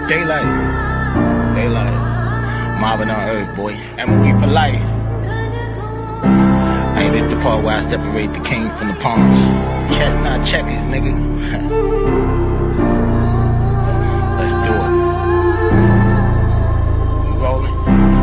Daylight, mobbing on earth, boy. MOE for life. Hey, this the part where I separate the king from the pawns. Chestnut checkers, nigga. Let's do it. We rolling.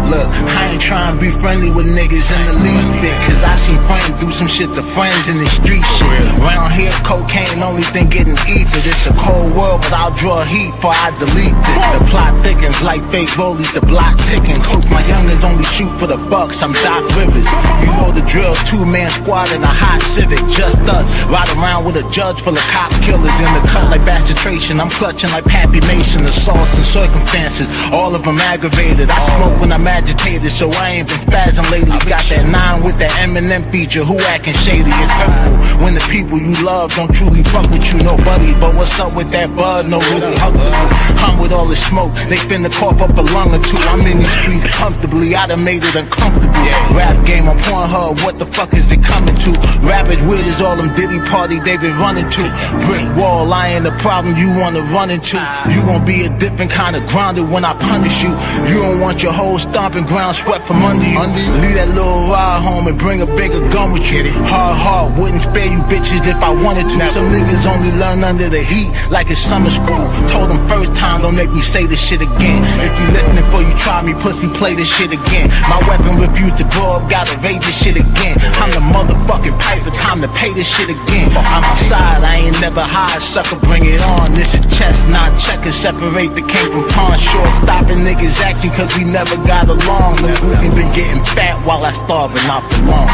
Look, I ain't trying to be friendly with niggas in the least bit, cause I seen friends do some shit to friends in the street shit. Around here, cocaine only thing getting ether. It's a cold world, but I'll draw heat before I delete it. The plot thickens like fake rollies, the block ticking. Coach, my youngins only shoot for the bucks, I'm Doc Rivers. You know the drill, 2-man squad in a hot Civic, just us. Ride around with a judge full of cop killers in the cut like bastration. I'm clutching like Pappy Mason, assaults and circumstances, all of them aggravated. I smoke when I'm agitated, so I ain't been spazzing lately. Got that 9 with that Eminem feature, who acting shady? It's hurtful when the people you love don't truly fuck with you, nobody. But what's up with that bud? No really hug with you. I'm with all the smoke, they finna cough up a lung or two. I'm in these streets comfortably, I done made it uncomfortable. Rap game on Pornhub, what the fuck is it coming to? Rapid weird is all them Diddy party they been running to. Brick wall, I ain't the problem you wanna run into. You gon' be a different kind of grounded when I punish you. You don't want your whole stomping ground swept from under you. Leave that little ride home and bring a bigger gun with you. Hard heart, wouldn't spare you bitches if I wanted to. Some niggas only learn under the heat like it's summer school. Told them first time, don't make me say this shit again. If you listening before you try me, pussy, play this shit again. My weapon refused to grow up, gotta raise this shit again. I'm the motherfucking piper, time to pay this shit again. I'm outside, I ain't never high, sucker, bring it on. This is chestnut checkers, separate the king from pawn. Short stopping niggas action cause we never got along. The groupie been getting fat while I starve and not for long.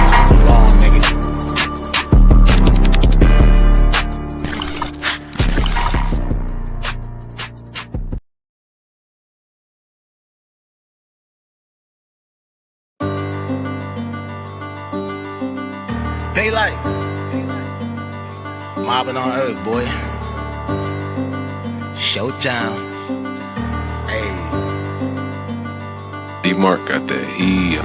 Long, nigga. Daylight, mobbing on earth, boy. Showtime. Hey. D-Mark got that heat.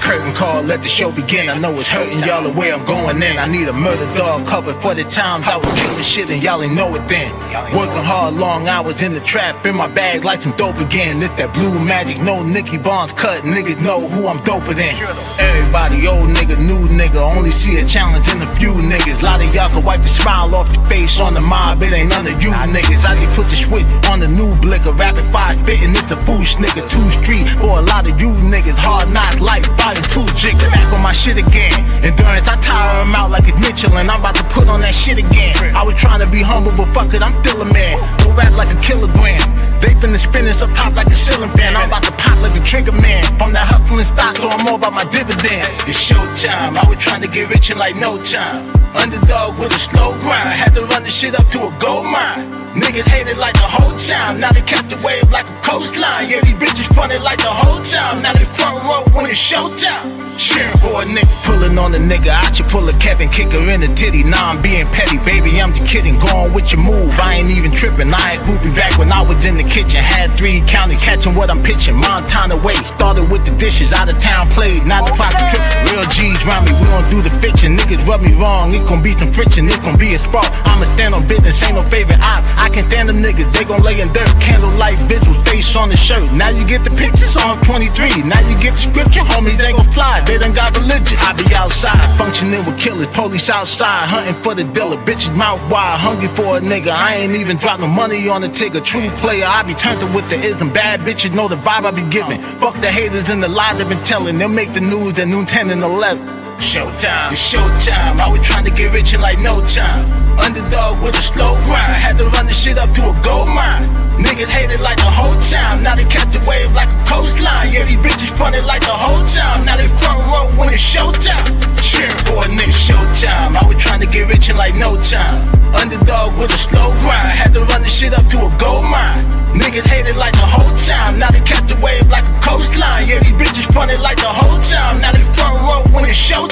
Curtain call, let the show begin. I know it's hurting y'all the way I'm going in. I need a murder dog covered for the times I was killing shit and y'all ain't know it then. Working hard, long hours in the trap, in my bag like some dope again. It's that blue magic, no Nicky Barnes cut. Niggas know who I'm doper than. Everybody, old nigga, new nigga, only see a challenge in a few niggas. A lot of y'all can wipe the smile off your face on the mob, it ain't none of you niggas. I just put the switch on the new blicker, rapid fire spitting, it's a boost nigga. 2 street for a lot of you niggas, hard knocks, life fighting 2 jigger. Back on my shit again, endurance, I tire him out like a Mitchell, and I'm about to put on that shit again. I was trying to be humble, but fuck it, I'm still a man. Don't rap like a kilogram. They finna spin this up top like a ceiling fan. I'm about to pop like a trigger man. From that hustling stock, so I'm more about my dividends. It's showtime, I was trying to get rich in like no time. Underdog with a slow grind, had to run the shit up to a gold mine. Niggas hated like the whole time, now they kept the wave like a coastline. Yeah, these bitches fronted like the whole time, now they front row when it's showtime. Cheering for a nigga, pulling on a nigga, I should pull a Kevin, kick her in the titty. Nah, I'm being petty, baby, I'm just kidding. Going with your move, I ain't even tripping. I had groupie back when I was in the kitchen, had 3 counted, catching what I'm pitching. Montana way, started with the dishes, out of town played, not the pocket trip. Real G's round me, we don't do the fiction. Niggas rub me wrong, it gon' be some friction, it gon' be a spark. I'ma stand on business, ain't no favorite op. I can stand them niggas, they gon' lay in dirt. Candlelight visual, face on the shirt. Now you get the pictures on 23. Now you get the scripture, homies ain't gon' fly. They done got religion. I be outside, functioning with killers. Police outside, hunting for the dealer. Bitches mouth wide, hungry for a nigga. I ain't even drop no money on the ticker. True player, I be turned with the ism. Bad bitches know the vibe I be giving. Fuck the haters and the lies they been telling. They'll make the news at noon 10 and 11. Showtime, it's showtime. I was trying to get rich in like no time. Underdog with a slow grind, had to run the shit up to a gold mine. Niggas hated like the whole time, now they kept the wave like a coastline. Yeah, these bitches fronted like the whole time, now they front row when it's showtime. Cheering for a nigga, showtime. I was trying to get rich in like no time. Underdog with a slow grind, had to run the shit up to a gold mine. Niggas hated like the whole time, now they kept the wave like a coastline. Yeah, these bitches fronted like the whole time, now they front row when it's showtime.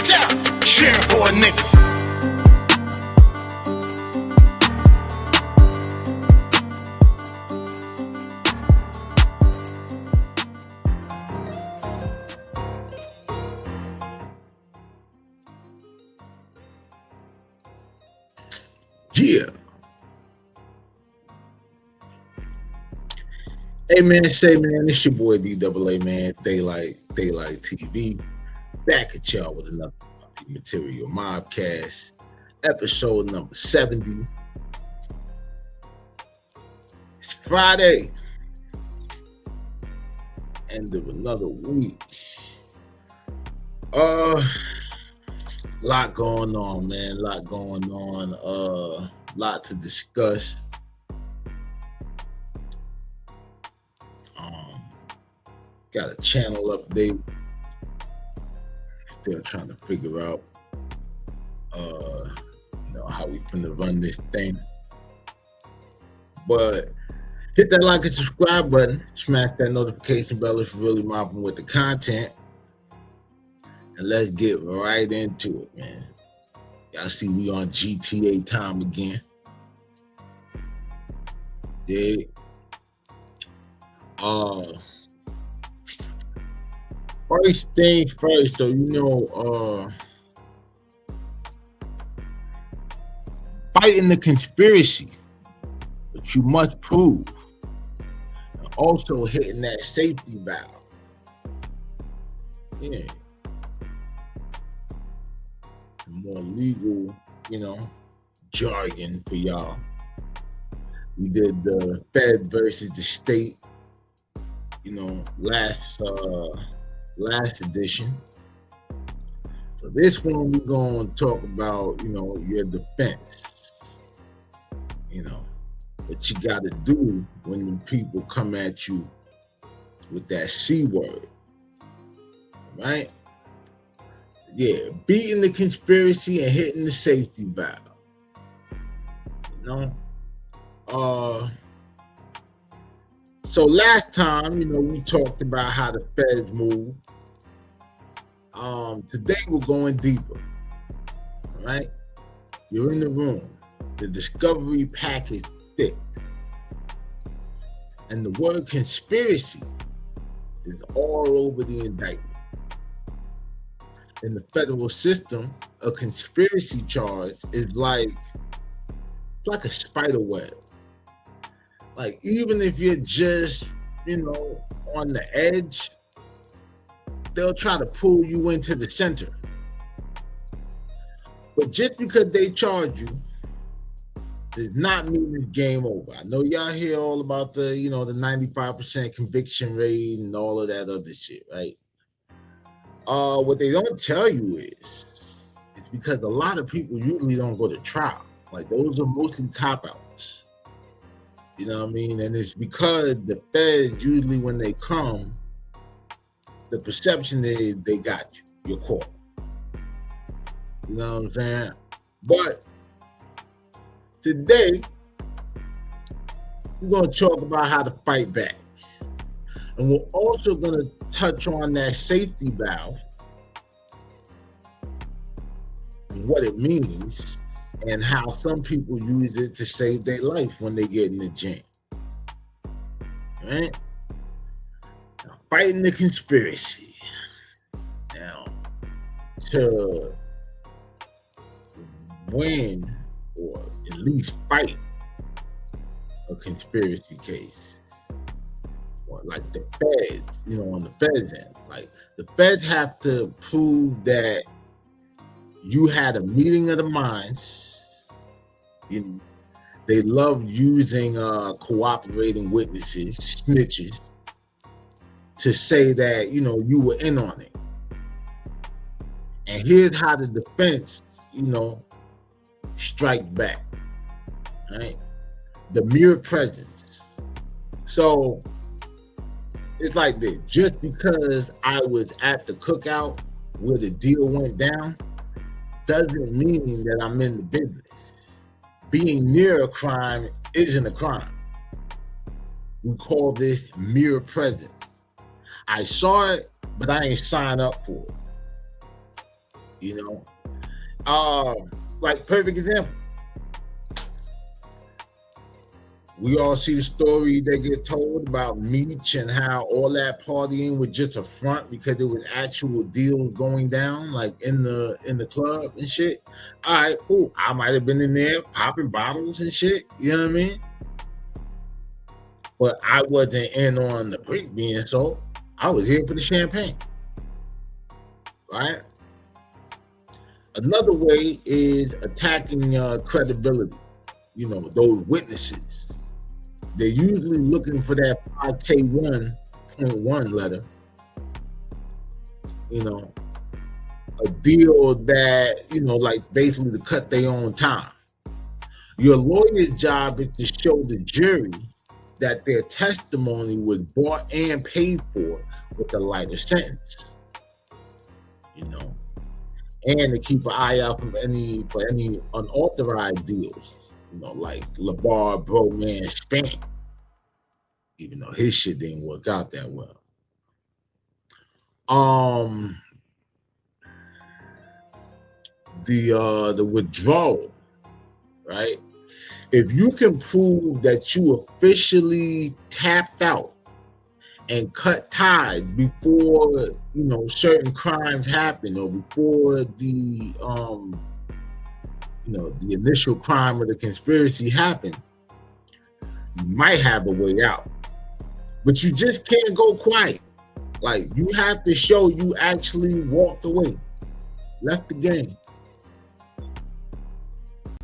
Cheering for a nigga. Yeah. Hey man, say man, it's your boy DAA man, Daylight TV, back at y'all with another material MOBCAS, episode number 70. It's Friday, end of another week. Lot going on, man. Lot going on. Lot to discuss. Got a channel update. Still trying to figure out, how we finna run this thing. But hit that like and subscribe button. Smash that notification bell if you're really mopping with the content. And let's get right into it, man. Y'all see we on GTA time again. Yeah. First thing first, so fighting the conspiracy, but you must prove. And also hitting that safety valve. Yeah. Some more legal, jargon for y'all. We did the Fed versus the state, last edition. So this one we're gonna talk about, your defense. What you gotta do when the people come at you with that C word. Right? Yeah, beating the conspiracy and hitting the safety valve. So last time, we talked about how the feds move. Today we're going deeper. All right? You're in the room. The discovery pack is thick. And the word conspiracy is all over the indictment. In the federal system, a conspiracy charge is like a spider web. Like, even if you're just, on the edge, they'll try to pull you into the center. But just because they charge you does not mean it's game over. I know y'all hear all about the, the 95% conviction rate and all of that other shit, right? What they don't tell you is because a lot of people usually don't go to trial. Like, those are mostly cop-outs. You know what I mean? And it's because the feds, usually when they come, the perception is they got you. You're caught. You know what I'm saying? But today, we're going to talk about how to fight back. And we're also going to touch on that safety valve and what it means and how some people use it to save their life when they get in the jam. Right? Now, fighting the conspiracy. Now, to win or at least fight a conspiracy case, or like the feds, on the feds end, like the feds have to prove that you had a meeting of the minds. They love using cooperating witnesses, snitches, to say that, you were in on it. And here's how the defense, strike back, right? The mere presence. So it's like this: just because I was at the cookout where the deal went down doesn't mean that I'm in the business. Being near a crime isn't a crime. We call this mere presence. I saw it, but I ain't signed up for it. Like, perfect example. We all see the story that get told about Meech and how all that partying was just a front because there was actual deals going down, like in the club and shit. All right, cool. I might have been in there popping bottles and shit. You know what I mean? But I wasn't in on the brick being sold. I was here for the champagne, right? Another way is attacking credibility. You know, those witnesses. They're usually looking for that 5K1.1 letter. You know, a deal that, you know, like basically to cut their own time. Your lawyer's job is to show the jury that their testimony was bought and paid for with a lighter sentence. You know, and to keep an eye out for any unauthorized deals. You know, like LeBar Bro Man Spank, even though his shit didn't work out that well. The withdrawal, right? If you can prove that you officially tapped out and cut ties before, you know, certain crimes happen, or before the you know, the initial crime or the conspiracy happened, you might have a way out. But you just can't go quiet. Like, you have to show you actually walked away, left the game.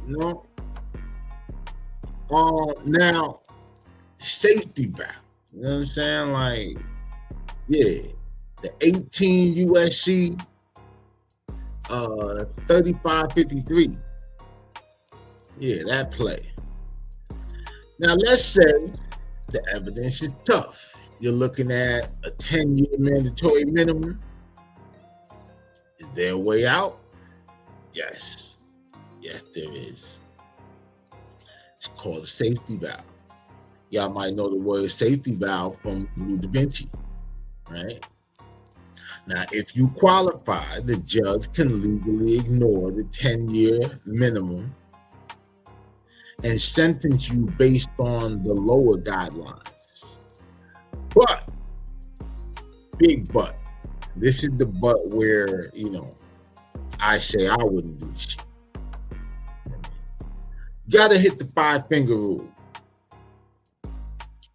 You know? Now, safety valve. You know what I'm saying? Like, yeah, the 18 USC 3553. Yeah, that play. Now, let's say the evidence is tough. You're looking at a 10-year mandatory minimum. Is there a way out? Yes. Yes, there is. It's called a safety valve. Y'all might know the word safety valve from Blue Da Vinci, right? Now, if you qualify, the judge can legally ignore the 10-year minimum and sentence you based on the lower guidelines. But, big but, this is the but where, you know, I say I wouldn't do shit. You gotta hit the 5-finger rule.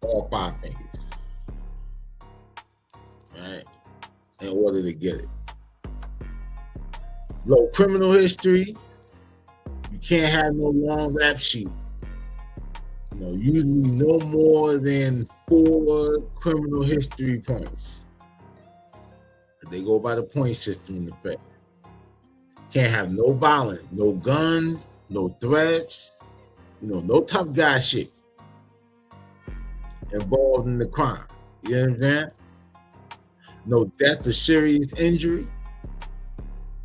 All 5 fingers. Right? In order to get it. Low criminal history. You can't have no long rap sheet. You know, usually no more than 4 criminal history points. They go by the point system in effect. Can't have no violence, no guns, no threats, you know, no tough guy shit involved in the crime. You know what I'm saying? No death or serious injury,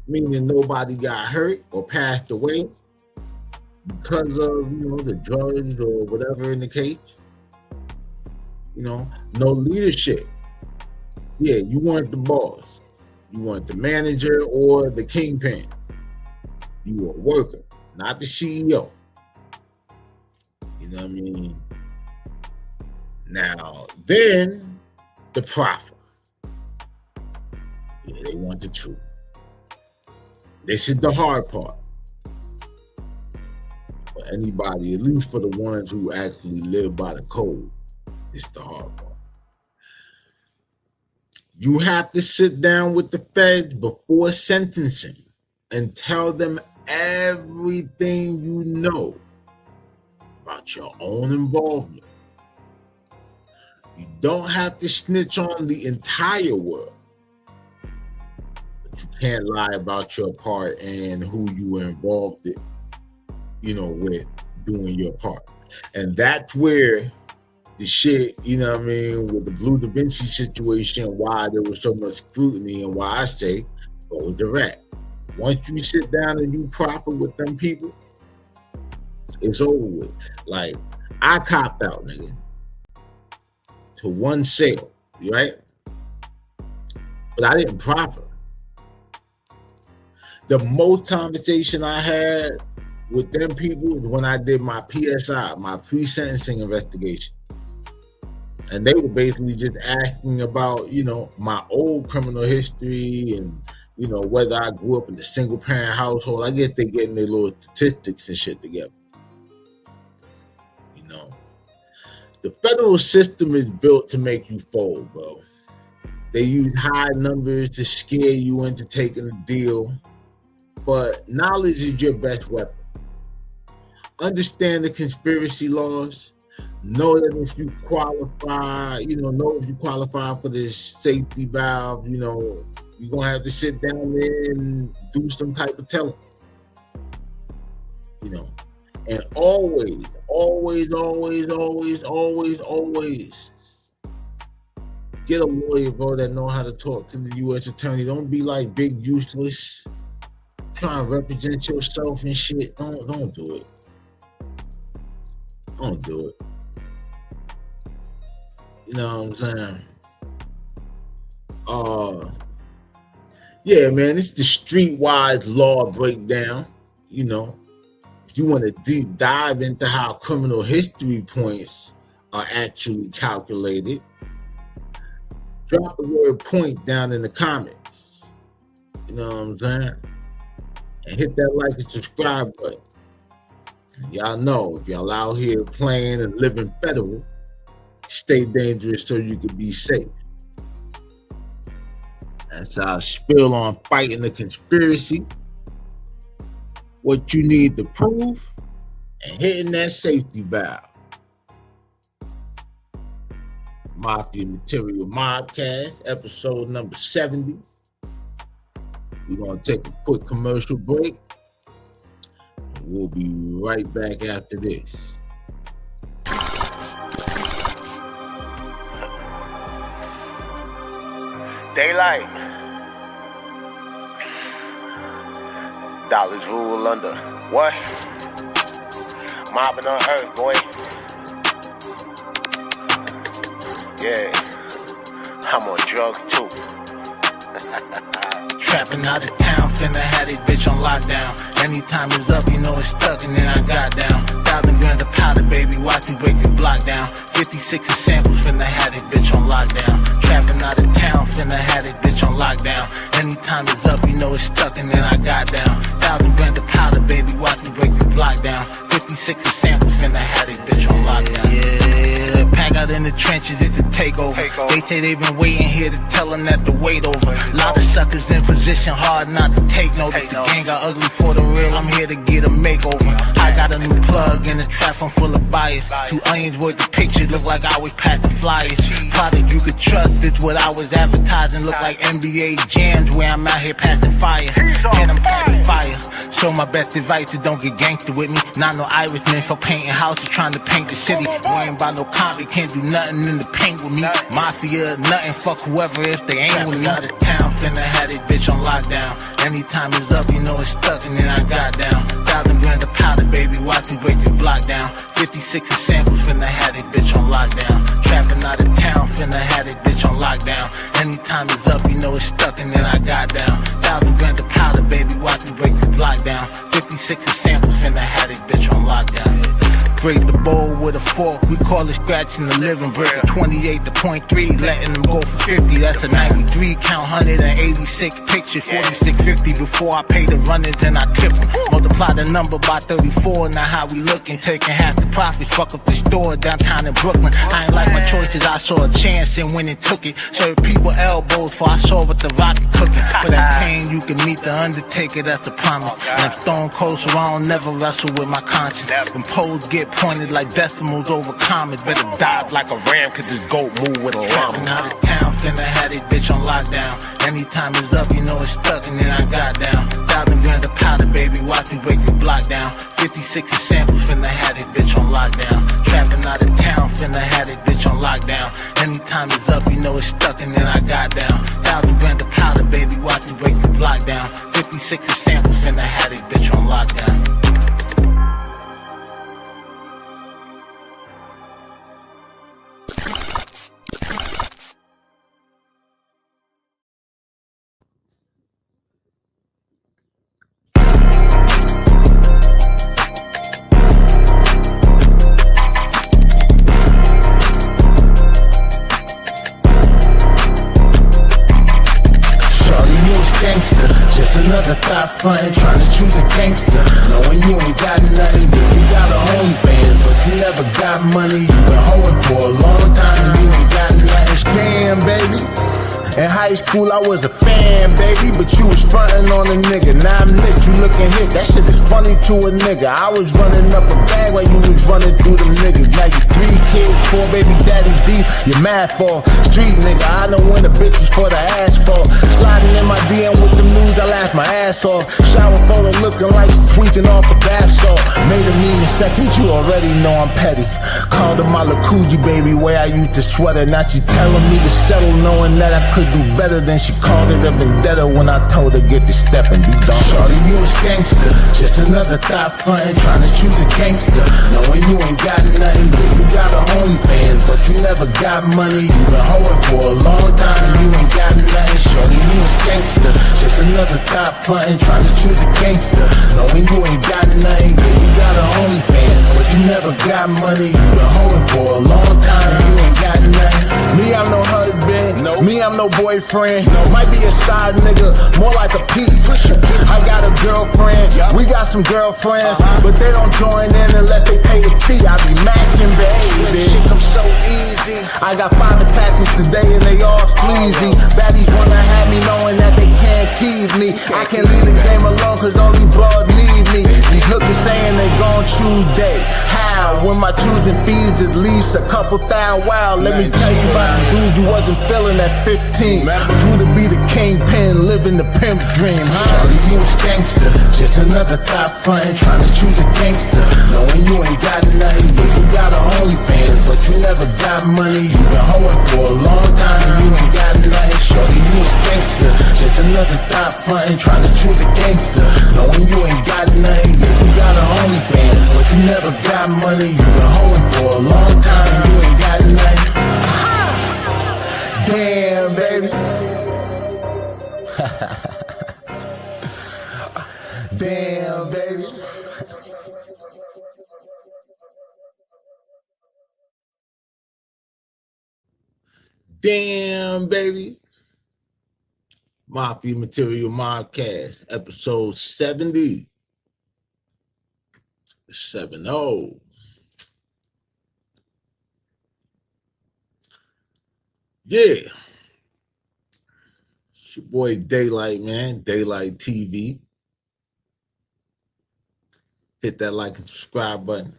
meaning nobody got hurt or passed away because of, you know, the drugs or whatever in the case. You know, no leadership. Yeah, you weren't the boss. You weren't the manager or the kingpin. You were a worker, not the CEO. You know what I mean? Now, then the profit. Yeah, they want the truth. This is the hard part. For anybody, at least for the ones who actually live by the code, it's the hard part. You have to sit down with the feds before sentencing and tell them everything you know about your own involvement. You don't have to snitch on the entire world, but you can't lie about your part and who you were involved in, you know, with doing your part. And that's where the shit, you know what I mean, with the Blue Da Vinci situation, why there was so much scrutiny, and why I say go direct. Once you sit down and you proper with them people, it's over with. Like, I copped out, nigga, to one sale, right? But I didn't profit. The most conversation I had with them people was when I did my PSI, my pre-sentencing investigation. And they were basically just asking about, you know, my old criminal history and, you know, whether I grew up in a single parent household. I guess they getting their little statistics and shit together. You know, The federal system is built to make you fold, bro. They use high numbers to scare you into taking a deal, but knowledge is your best weapon. Understand the conspiracy laws. Know that if you qualify, know if you qualify for this safety valve, you're gonna have to sit down there and do some type of telling. And always get a lawyer, bro, that know how to talk to the U.S. attorney. Don't be like big useless, trying to represent yourself and shit. Don't do it. Don't do it. You know what I'm saying? Yeah, man, it's the streetwise law breakdown. If you want to deep dive into how criminal history points are actually calculated, drop the word point down in the comments. You know what I'm saying? And hit that like and subscribe button. Y'all know, if y'all out here playing and living federal, stay dangerous so you can be safe. That's our spill on fighting the conspiracy. What you need to prove, and hitting that safety valve. Mafia Material MOBCAS, episode number 70. We're going to take a quick commercial break. And we'll be right back after this. Daylight. Dollars rule under what? Mobbing on earth, boy. Yeah, I'm on drugs too. Trapping out of town, finna have this bitch on lockdown. Anytime it's up, it's stuck, and then I got down. 1,000 grand of powder, baby, watch me break the block down. 56 samples, finna have this bitch on lockdown. Trapping out of town, finna have this bitch on lockdown. Anytime it's up, it's stuck, and then I got down. 1,000 grand of powder, baby, watch me break the block down. 56 samples, finna have this bitch on lockdown. Yeah, pack out in the trenches, it's a takeover. They say they've been waiting here to tell them that the wait over. Lot of suckers in position, hard not to take notice. The gang got ugly for the real, I'm here to get a makeover. I got a new plug in the trap, I'm full of bias. 2 onions worth of pictures, look like I was passing flyers. Product you could trust, it's what I was advertising. Look like NBA jams where I'm out here passing fire. And I'm passing fire. So my best advice is don't get gangster with me. Not no Irishman for painting houses, trying to paint the city. Worrying about no convict, can't do nothing in the paint with me. Mafia, nothing, fuck whoever if they ain't with me. Out of town, finna have this bitch on lockdown. Anytime it's up, it's stuck, and then I got down. 1,000 grand of powder, baby, watch me break the block down. 56 samples, finna have this bitch on lockdown. Trapping out of town, finna have this bitch on lockdown. Anytime it's up, it's stuck, and then I got down. 1,000 grand of powder, baby, watch me break the block down. 56 samples, finna have this bitch on lockdown. Break the bowl with a fork, we call it scratching the living. Break a 28 to .3, letting them go for 50. That's a 93, count 186 pictures, 46.50 before I pay the runners and I tip them. Multiply the number by 34, now how we looking? Taking half the profits, fuck up the store downtown in Brooklyn. I ain't like my choices, I saw a chance and went and took it. Served people elbows for I saw what the rocket cooking. For that pain, you can meet the Undertaker, that's the promise. And I'm stone cold, so I don't never wrestle with my conscience. When poles get pointed like decimals over commas, better dodge like a ram, cause this goat move with a llama. Out of town, finna have this bitch on lockdown. Anytime it's up, it's stuck, and then I got down. 1,000 grand of powder, baby, watch me break the block down. 56 samples, finna have this bitch on lockdown. Trapping out of town, finna have this bitch on lockdown. Anytime it's up, it's stuck, and then I got down. 1,000 grand of powder, baby, watch me break the block down. 56 samples, finna have this bitch on lockdown. Just another thought frontin', trying to choose a gangster, knowing you ain't got nothing. You got a OnlyFans, but you never got money. You been hoeing for a long time and you ain't got nothing. Damn, baby. In high school I was a fan, baby, but you was frontin' on a nigga. Now I'm lit, you looking hip, that shit is funny to a nigga. I was running up a bag while you was running through them niggas. Now you 3 kids, 4 baby daddy deep, you mad for street nigga. I know when the bitches for the asphalt. Sliding in my DM with the news, I laugh my ass off. Shower photo looking like she tweaking off a bath salt. Made a meme in seconds, you already know I'm petty. Called her my Lakuji baby, where I used to sweater. Now she telling me to settle, knowing that I could do better. Than she called it a vendetta when I told her get to step and be done. Shorty, you a gangster, just another thought frontin', trying to choose a gangster, knowing you ain't got nothing. You got a OnlyFans, but you never got money. You been hoeing for a long time and you ain't got nothing. Shorty, you a gangster, just another thought frontin', trying to choose a gangster, knowing you ain't got nothing. You got a OnlyFans, but you never got money. You been hoeing for a long time and you ain't got nothing. Me, I'm no husband, me, I'm no boyfriend. Might be a side nigga, more like a peep. I got a girlfriend, we got some girlfriends, but they don't join in unless they pay the fee. I be macking, baby. Shit come so easy. I got 5 attachments today and they all sleazy. Baddies wanna have me knowing that they can't keep me. I can't leave the game alone cause only blood need me. These hookers saying they gon' choose day. How? When my choosing fees at least a couple thousand. Wow, let me tell you about the dudes you wasn't feeling at 15. Drew to be the kingpin, living the pimp dream. Shorty, you a gangster, just another thought frontin', trying to choose a gangster, knowing you ain't got nothing. Yeah, you got a OnlyFans, but you never got money. You been hoeing for a long time and you ain't got nothing. Shorty, you a gangster, just another thought frontin', trying to choose a gangster, knowing you ain't got nothing. Yeah, you got a OnlyFans, but you never got money. You been hoeing for a long time and you ain't got nothing. Damn, baby. Damn, baby. Damn, baby. Mafia Material MOBCAS, episode 70. 70. Yeah. It's your boy Daylight, man. Daylight TV. Hit that like and subscribe button.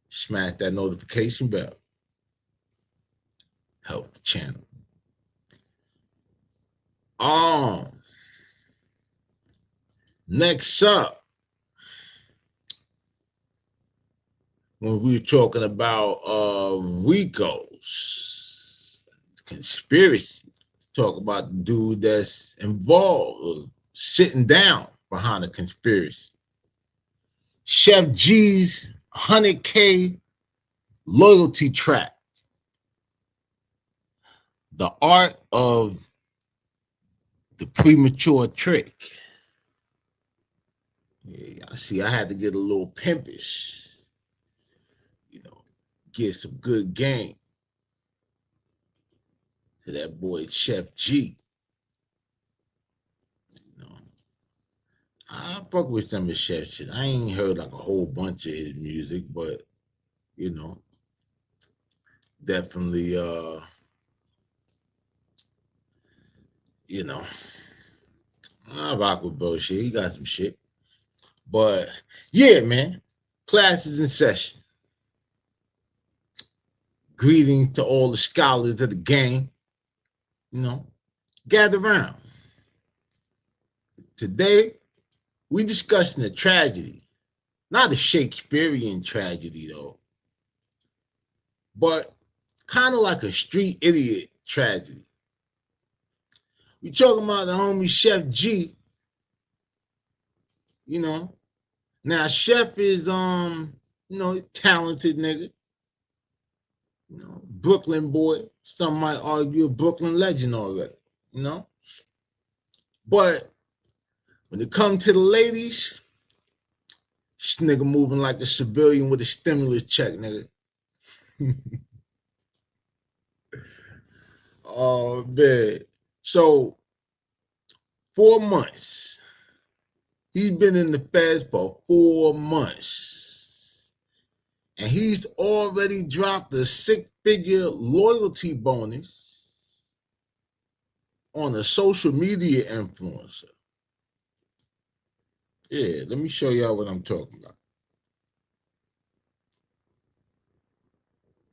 Smash that notification bell. Help the channel. Next up, when we were talking about Rico's conspiracy, talk about the dude that's involved or sitting down behind a conspiracy. Chef G's 100K loyalty trap. The art of the premature trick. Yeah, see, I had to get a little pimpish, you know, get some good game to that boy Chef G. You know, I fuck with some of Chef shit. I ain't heard like a whole bunch of his music, but you know, definitely you know, I rock with bro shit. He got some shit. But yeah, man, class is in session. Greetings to all the scholars of the game. You know, gather around. Today, we discussing a tragedy. Not a Shakespearean tragedy, though, but kind of like a street idiot tragedy. We talking about the homie Chef G. You know, now Chef is you know, talented nigga. You know, Brooklyn boy. Some might argue a Brooklyn legend already. You know, but when it comes to the ladies, this nigga moving like a civilian with a stimulus check, nigga. Oh man. So 4 months He's been in the feds for 4 months. And he's already dropped a 6-figure loyalty bonus on a social media influencer. Yeah, let me show y'all what I'm talking about.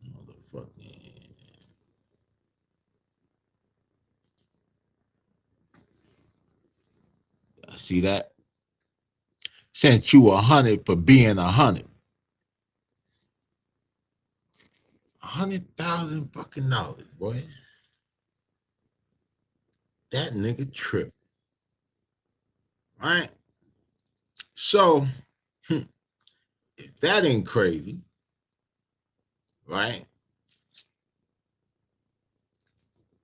Motherfucking. See that? Sent you 100 for being 100. 100,000 fucking dollars, boy. That nigga tripped. Right? So, if that ain't crazy, right?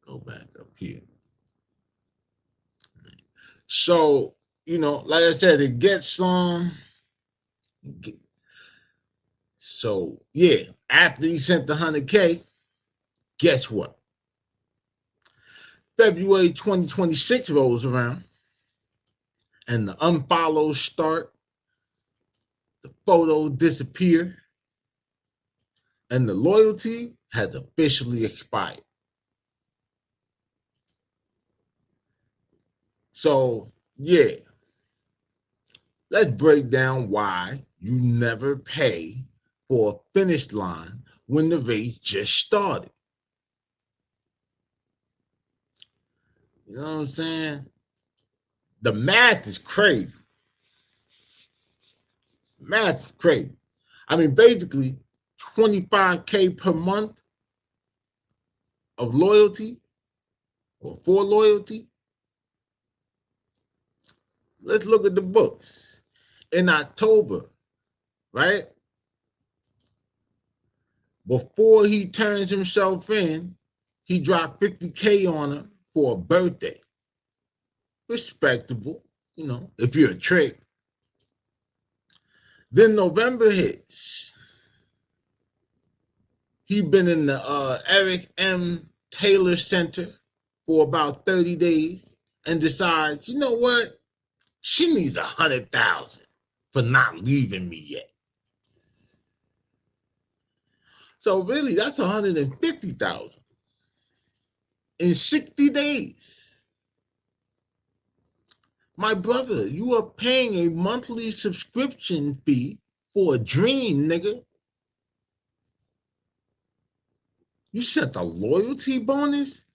Go back up here. So, like I said, it gets some. So, yeah, after he sent the 100K, guess what? February 2026 rolls around, and the unfollows start, the photos disappear, and the loyalty has officially expired. So, yeah, let's break down why you never pay for a finish line when the race just started. You know what I'm saying? The math is crazy. Math is crazy. I mean, basically, 25K per month of loyalty or for loyalty. Let's look at the books. In October, right? Before he turns himself in, he dropped 50K on her for a birthday. Respectable, if you're a trick. Then November hits. He been in the Eric M. Taylor Center for about 30 days and decides, you know what? She needs 100,000 for not leaving me yet. So really, that's 150,000 in 60 days. My brother, you are paying a monthly subscription fee for a dream, nigga. You sent a loyalty bonus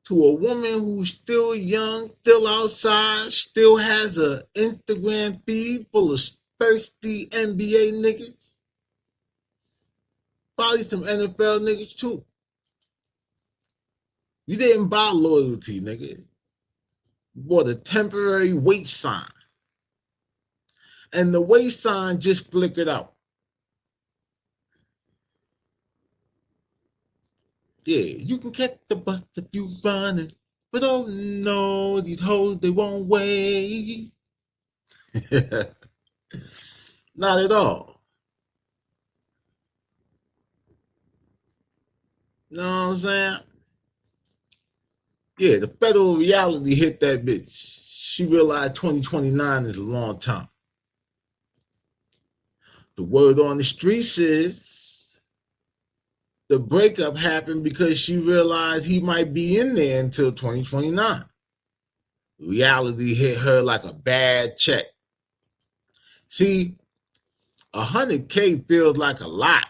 to a woman who's still young, still outside, still has an Instagram feed full of thirsty NBA niggas. Probably some NFL niggas too. You didn't buy loyalty, nigga. You bought a temporary wait sign. And the wait sign just flickered out. Yeah, you can catch the bus if you running. But oh no, these hoes, they won't wait. Not at all. You know what I'm saying? Yeah, the federal reality hit that bitch. She realized 2029 is a long time. The word on the streets is the breakup happened because she realized he might be in there until 2029. Reality hit her like a bad check. See, 100K feels like a lot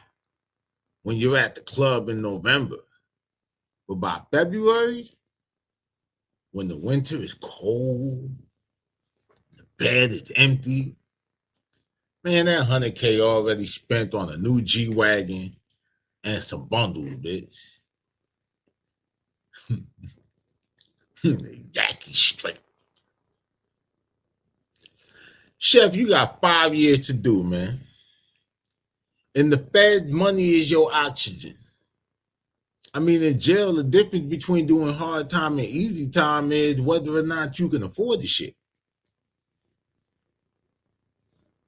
when you're at the club in November. But by February, when the winter is cold, the bed is empty, man, that 100K already spent on a new G-Wagon and some bundles, bitch. Jackie straight. Chef, you got 5 years to do, man. In the Fed, money is your oxygen. I mean, in jail, the difference between doing hard time and easy time is whether or not you can afford the shit.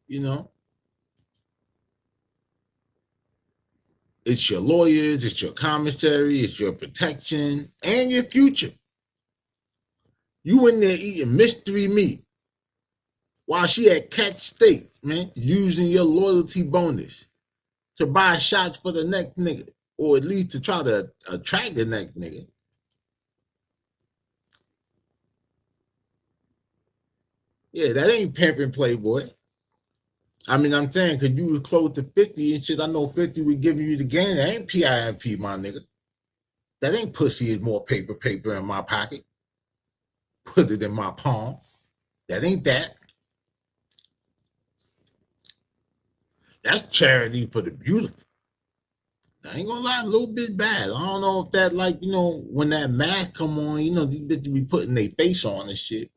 You know? It's your lawyers, it's your commissary, it's your protection, and your future. You in there eating mystery meat. while she at catch state, man, using your loyalty bonus to buy shots for the next nigga, or at least to try to attract the next nigga. Yeah, that ain't pimping, Playboy. I mean, I'm saying, because you was close to 50 and shit. I know 50 was giving you the game. That ain't PIMP, my nigga. That ain't pussy is more paper in my pocket. Put it in my palm. That ain't that. That's charity for the beautiful. I ain't gonna lie, a little bit bad. I don't know if that, like, you know, when that mask come on, you know, these bitches be putting their face on and shit,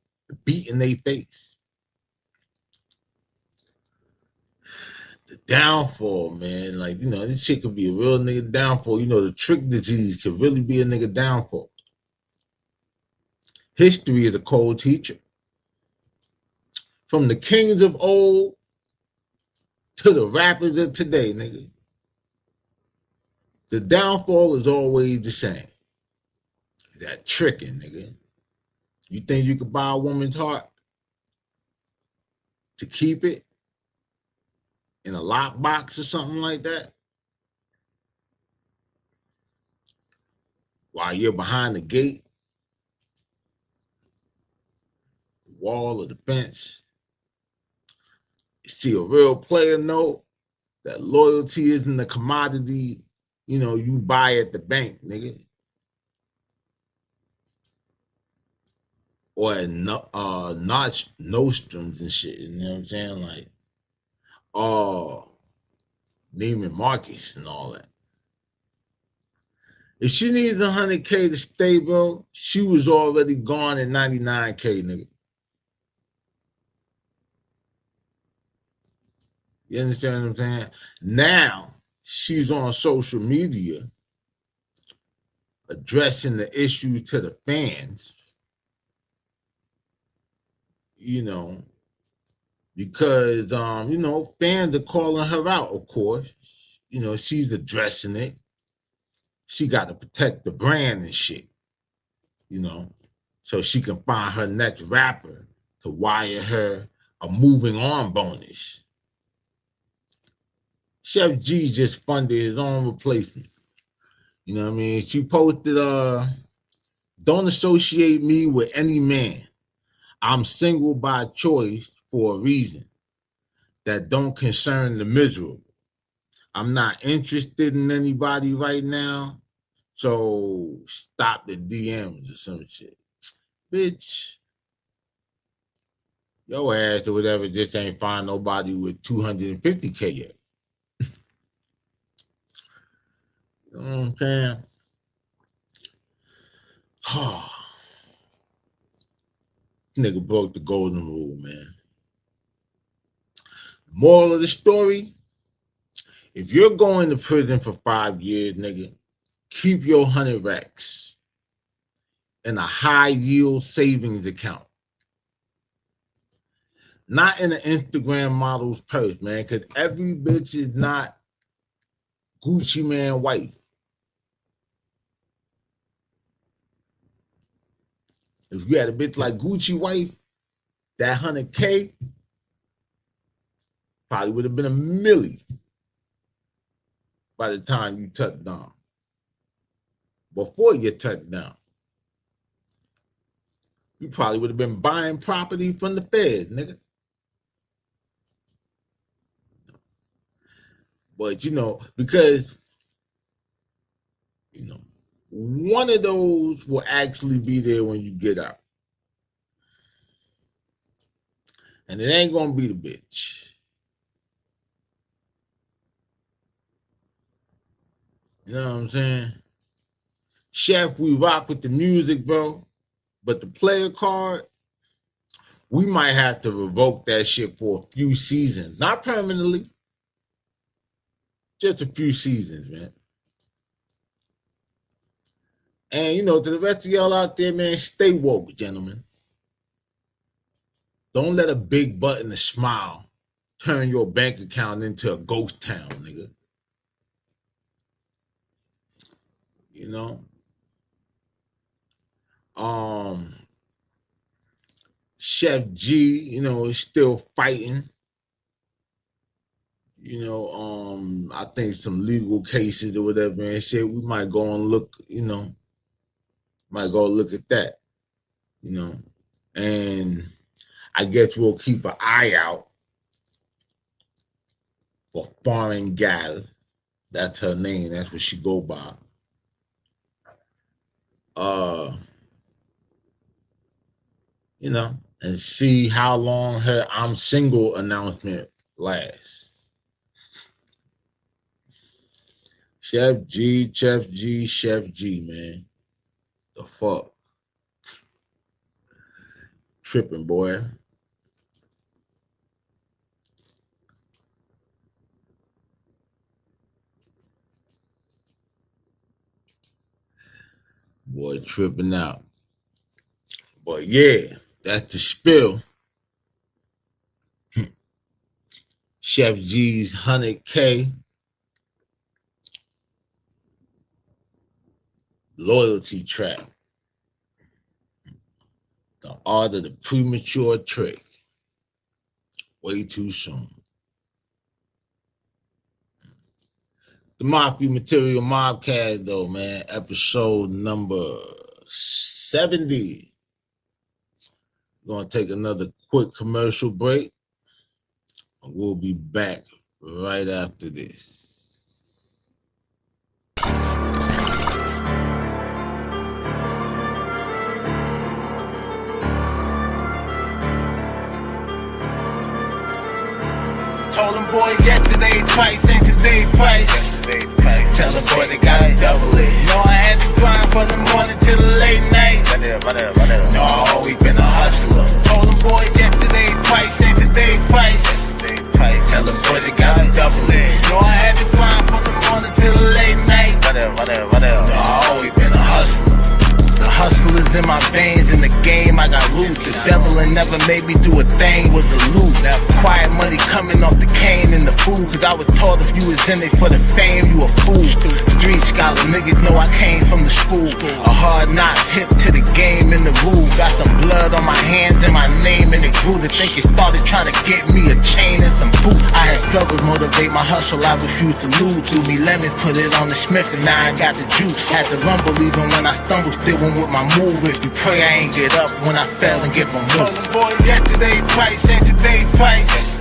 beating their face. The downfall, man, like, you know, this shit could be a real nigga downfall. You know, the trick disease could really be a nigga downfall. History is a cold teacher. From the kings of old to the rappers of today, nigga. The downfall is always the same. That tricking, nigga. You think you could buy a woman's heart to keep it in a lockbox or something like that? While you're behind the gate, the wall or the fence. You see a real player know that loyalty isn't a commodity, you know, you buy at the bank, nigga. Or at Nostrums and shit, you know what I'm saying? Like, Neiman Marcus and all that. If she needs 100K to stay, bro, she was already gone at 99K, nigga. You understand what I'm saying? Now she's on social media addressing the issue to the fans, you know, because you know, fans are calling her out, of course. You know, she's addressing it. She got to protect the brand and shit, you know, so she can find her next rapper to wire her a moving on bonus. Chef G just funded his own replacement. You know what I mean? She posted, don't associate me with any man. I'm single by choice for a reason that don't concern the miserable. I'm not interested in anybody right now, so stop the DMs or some shit. Bitch, your ass or whatever just ain't find nobody with 250K yet. You know what I'm saying? Nigga broke the golden rule, man. Moral of the story, if you're going to prison for 5 years, nigga, keep your 100 racks in a high yield savings account. Not in an Instagram model's purse, man, because every bitch is not Gucci Man wife. If you had a bitch like Gucci wife, that 100K probably would have been a milli by the time you touched down. Before you touched down, you probably would have been buying property from the Fed, nigga. But, you know, because, you know, one of those will actually be there when you get out. And it ain't gonna be the bitch. You know what I'm saying? Chef, we rock with the music, bro. But the player card, we might have to revoke that shit for a few seasons. Not permanently. Just a few seasons, man. And, you know, to the rest of y'all out there, man, stay woke, gentlemen. Don't let a big butt and a smile turn your bank account into a ghost town, nigga. You know? Chef G, is still fighting. I think some legal cases or whatever and shit. We might go and look, might go look at that, and I guess we'll keep an eye out for Foreign Gal. That's her name. That's what she go by. And see how long her I'm single announcement lasts. Chef G, man. The fuck? Tripping, boy. Boy, tripping out. But yeah, that's the spill. Chef G's 100K loyalty trap. The art of the premature trick. Way too soon. The Mafia Material MOBCAS, though, man. Episode number 70. We're going to take another quick commercial break. We'll be back right after this. Told them boys yesterday price ain't today's price. Tell them boy they gotta double it. I had to grind from the morning till the late night. No, I always been a hustler. Told them boys yesterday's price ain't today's price. Tell them boy they gotta double it. I had to grind from the morning till the late night. No, I always been a hustler. The hustle is in my veins, in the game I got roots. The devil ain't never made me do a thing with the loot. That quiet money coming off the cane and the food. Cause I was taught if you was in it for the fame, you a fool. Street scholar niggas know I came from the school. A hard knock, hip to the game and the rule. Got some blood on my hands and my name and it grew. To think it started trying to get me a chain and some boots. I had struggles motivate my hustle, I refused to lose. Threw me lemons, put it on the Smith and now I got the juice. Had to rumble even when I stumble, still went with my move. If you pray I ain't get up when I fell and get my move. Tell the boys yesterday's price ain't today's price.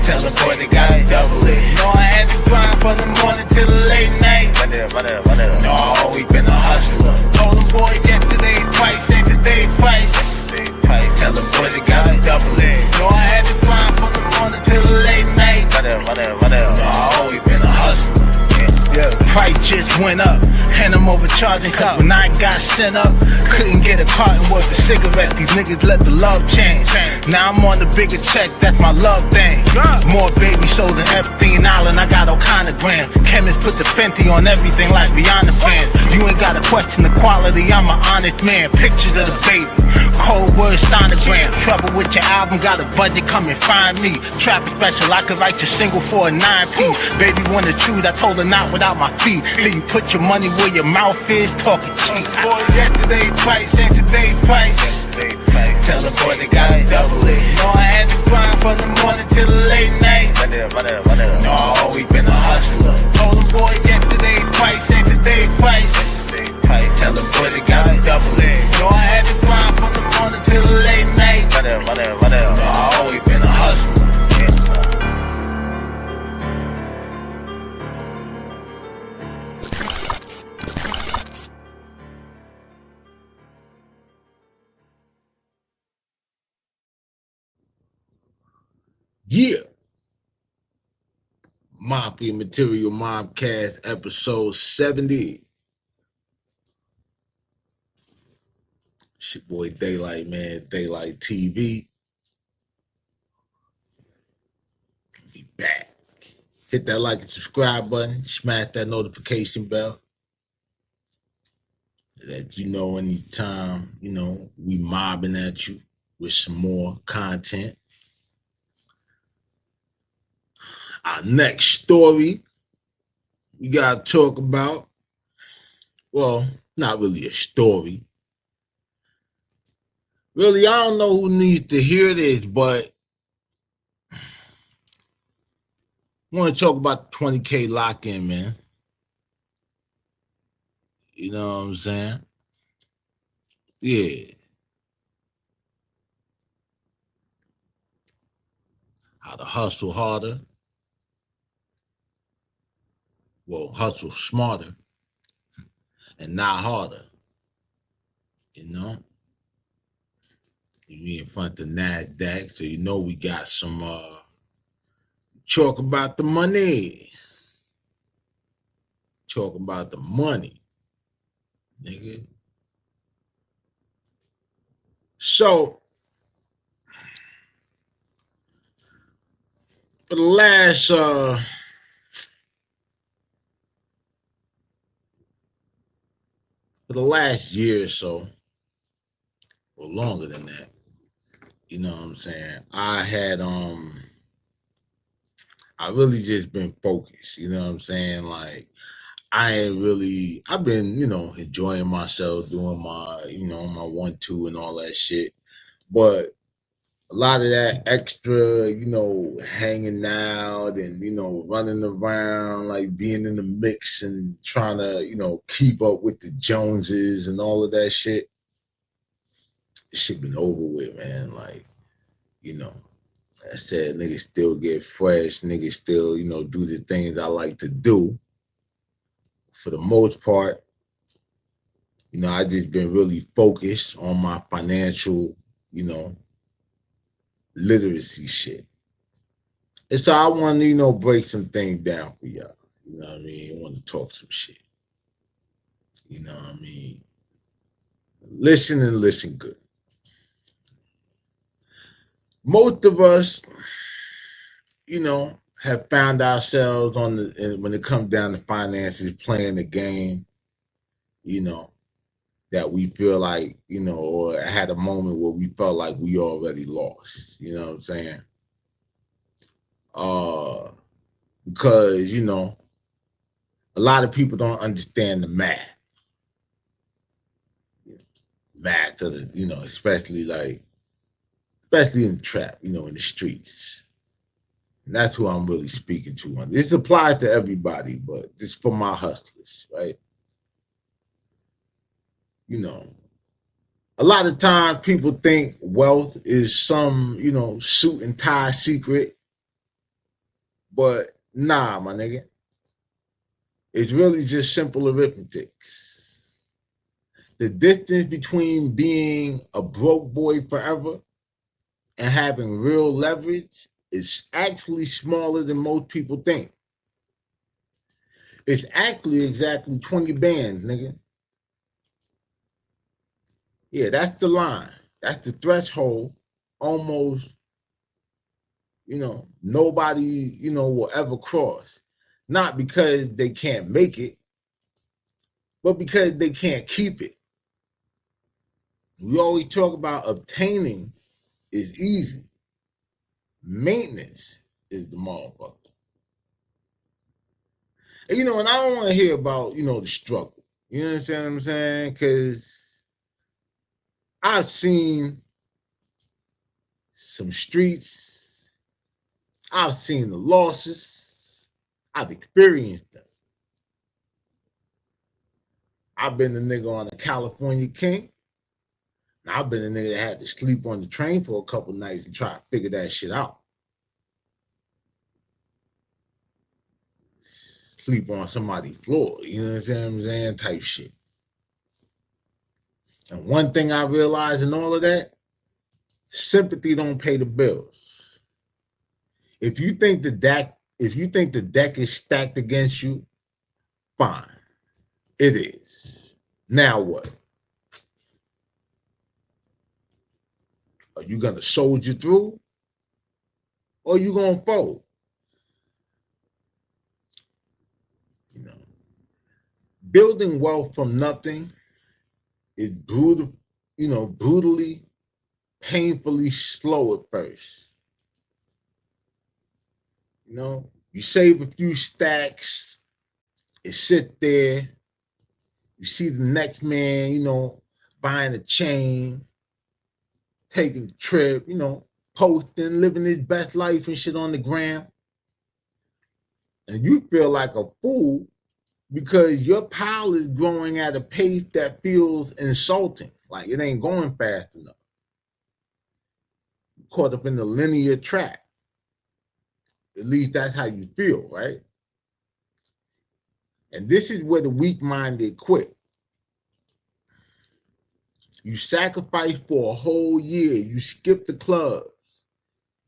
Tell the boy they gotta double it. I had to grind from the morning till the late night. No, I always been a hustler. Told them boys yesterday's price ain't today's price. Tell the boy they gotta double it. I had to grind from the morning till the late night. No, I always been a hustler. Yeah, price just went up, and I'm overcharging. Cause when I got sent up, couldn't get a carton worth of cigarettes. These niggas let the love change. Now I'm on the bigger check, that's my love thing. More baby sold than Epstein Island, I got all kind of grams. Chemists put the Fenty on everything like beyond the fans. You ain't gotta question the quality, I'm an honest man. Pictures of the baby, cold word sonogram. Trouble with your album, got a budget, come and find me. Traffic special, I could write your single for a 9P. Baby wanna choose, I told her not without my feet. Then you put your money where your mouth is, talking cheap. Boy, yesterday's price ain't today's price. Tell the boy they gotta double it. I had to grind from the morning till the late night. No, I always been a hustler. Told them boy yesterday's price ain't today's price. Tell the boy they gotta double it. I had to grind from the morning till the late night. No, I always been a hustler. Yeah. Mafia Material MOBCAS episode 70. It's your boy Daylight, man. Daylight TV. Be back. Hit that like and subscribe button. Smash that notification bell. That you know anytime, we mobbing at you with some more content. Our next story we gotta talk about, well, not really a story, Really, I don't know who needs to hear this, but I want to talk about the 20K lock-in, man. You know what I'm saying? Yeah. How to hustle harder. Well, hustle smarter and not harder. You know? You in front of NASDAQ, so you know we got some talk about the money. Talk about the money, nigga. So for the last year or so, or longer than that, you know what I'm saying? I really just been focused, you know what I'm saying? Like I've been, enjoying myself, doing my, my 1-2 and all that shit. But a lot of that extra, hanging out and, running around, like being in the mix and trying to, keep up with the Joneses and all of that shit. This shit been over with, man. Like, I said, niggas still get fresh. Niggas still, do the things I like to do. For the most part, I just been really focused on my financial, literacy shit. And so I want to, break some things down for y'all. You know what I mean? I want to talk some shit. You know what I mean? Listen and listen good. Most of us, have found ourselves when it comes down to finances, playing the game, that we feel like, or had a moment where we felt like we already lost. You know what I'm saying? Because, a lot of people don't understand the math. Math of the, especially in the trap, in the streets. And that's who I'm really speaking to. This applies to everybody, but this is for my hustlers, right? A lot of times people think wealth is some, suit and tie secret, but nah, my nigga. It's really just simple arithmetic. The distance between being a broke boy forever and having real leverage is actually smaller than most people think. It's actually exactly 20 bands, nigga. Yeah, that's the line. That's the threshold. Almost, nobody, will ever cross. Not because they can't make it, but because they can't keep it. We always talk about obtaining is easy. Maintenance is the motherfucker. And, and I don't want to hear about, the struggle. You understand what I'm saying? Because I've seen some streets. I've seen the losses. I've experienced them. I've been the nigga on the California King. And I've been the nigga that had to sleep on the train for a couple nights and try to figure that shit out. Sleep on somebody's floor, you know what I'm saying? Type shit. And one thing I realized in all of that, sympathy don't pay the bills. If you think the deck is stacked against you, fine. It is. Now what? Are you gonna soldier through? Or are you gonna fold? Building wealth from nothing is brutal, brutally, painfully slow at first. You save a few stacks, it sit there. You see the next man, buying a chain, taking the trip, you know, posting, living his best life and shit on the gram. And you feel like a fool because your pile is growing at a pace that feels insulting. Like it ain't going fast enough. You're caught up in the linear track. At least that's how you feel, right? And this is where the weak-minded quit. You sacrifice for a whole year. You skip the club.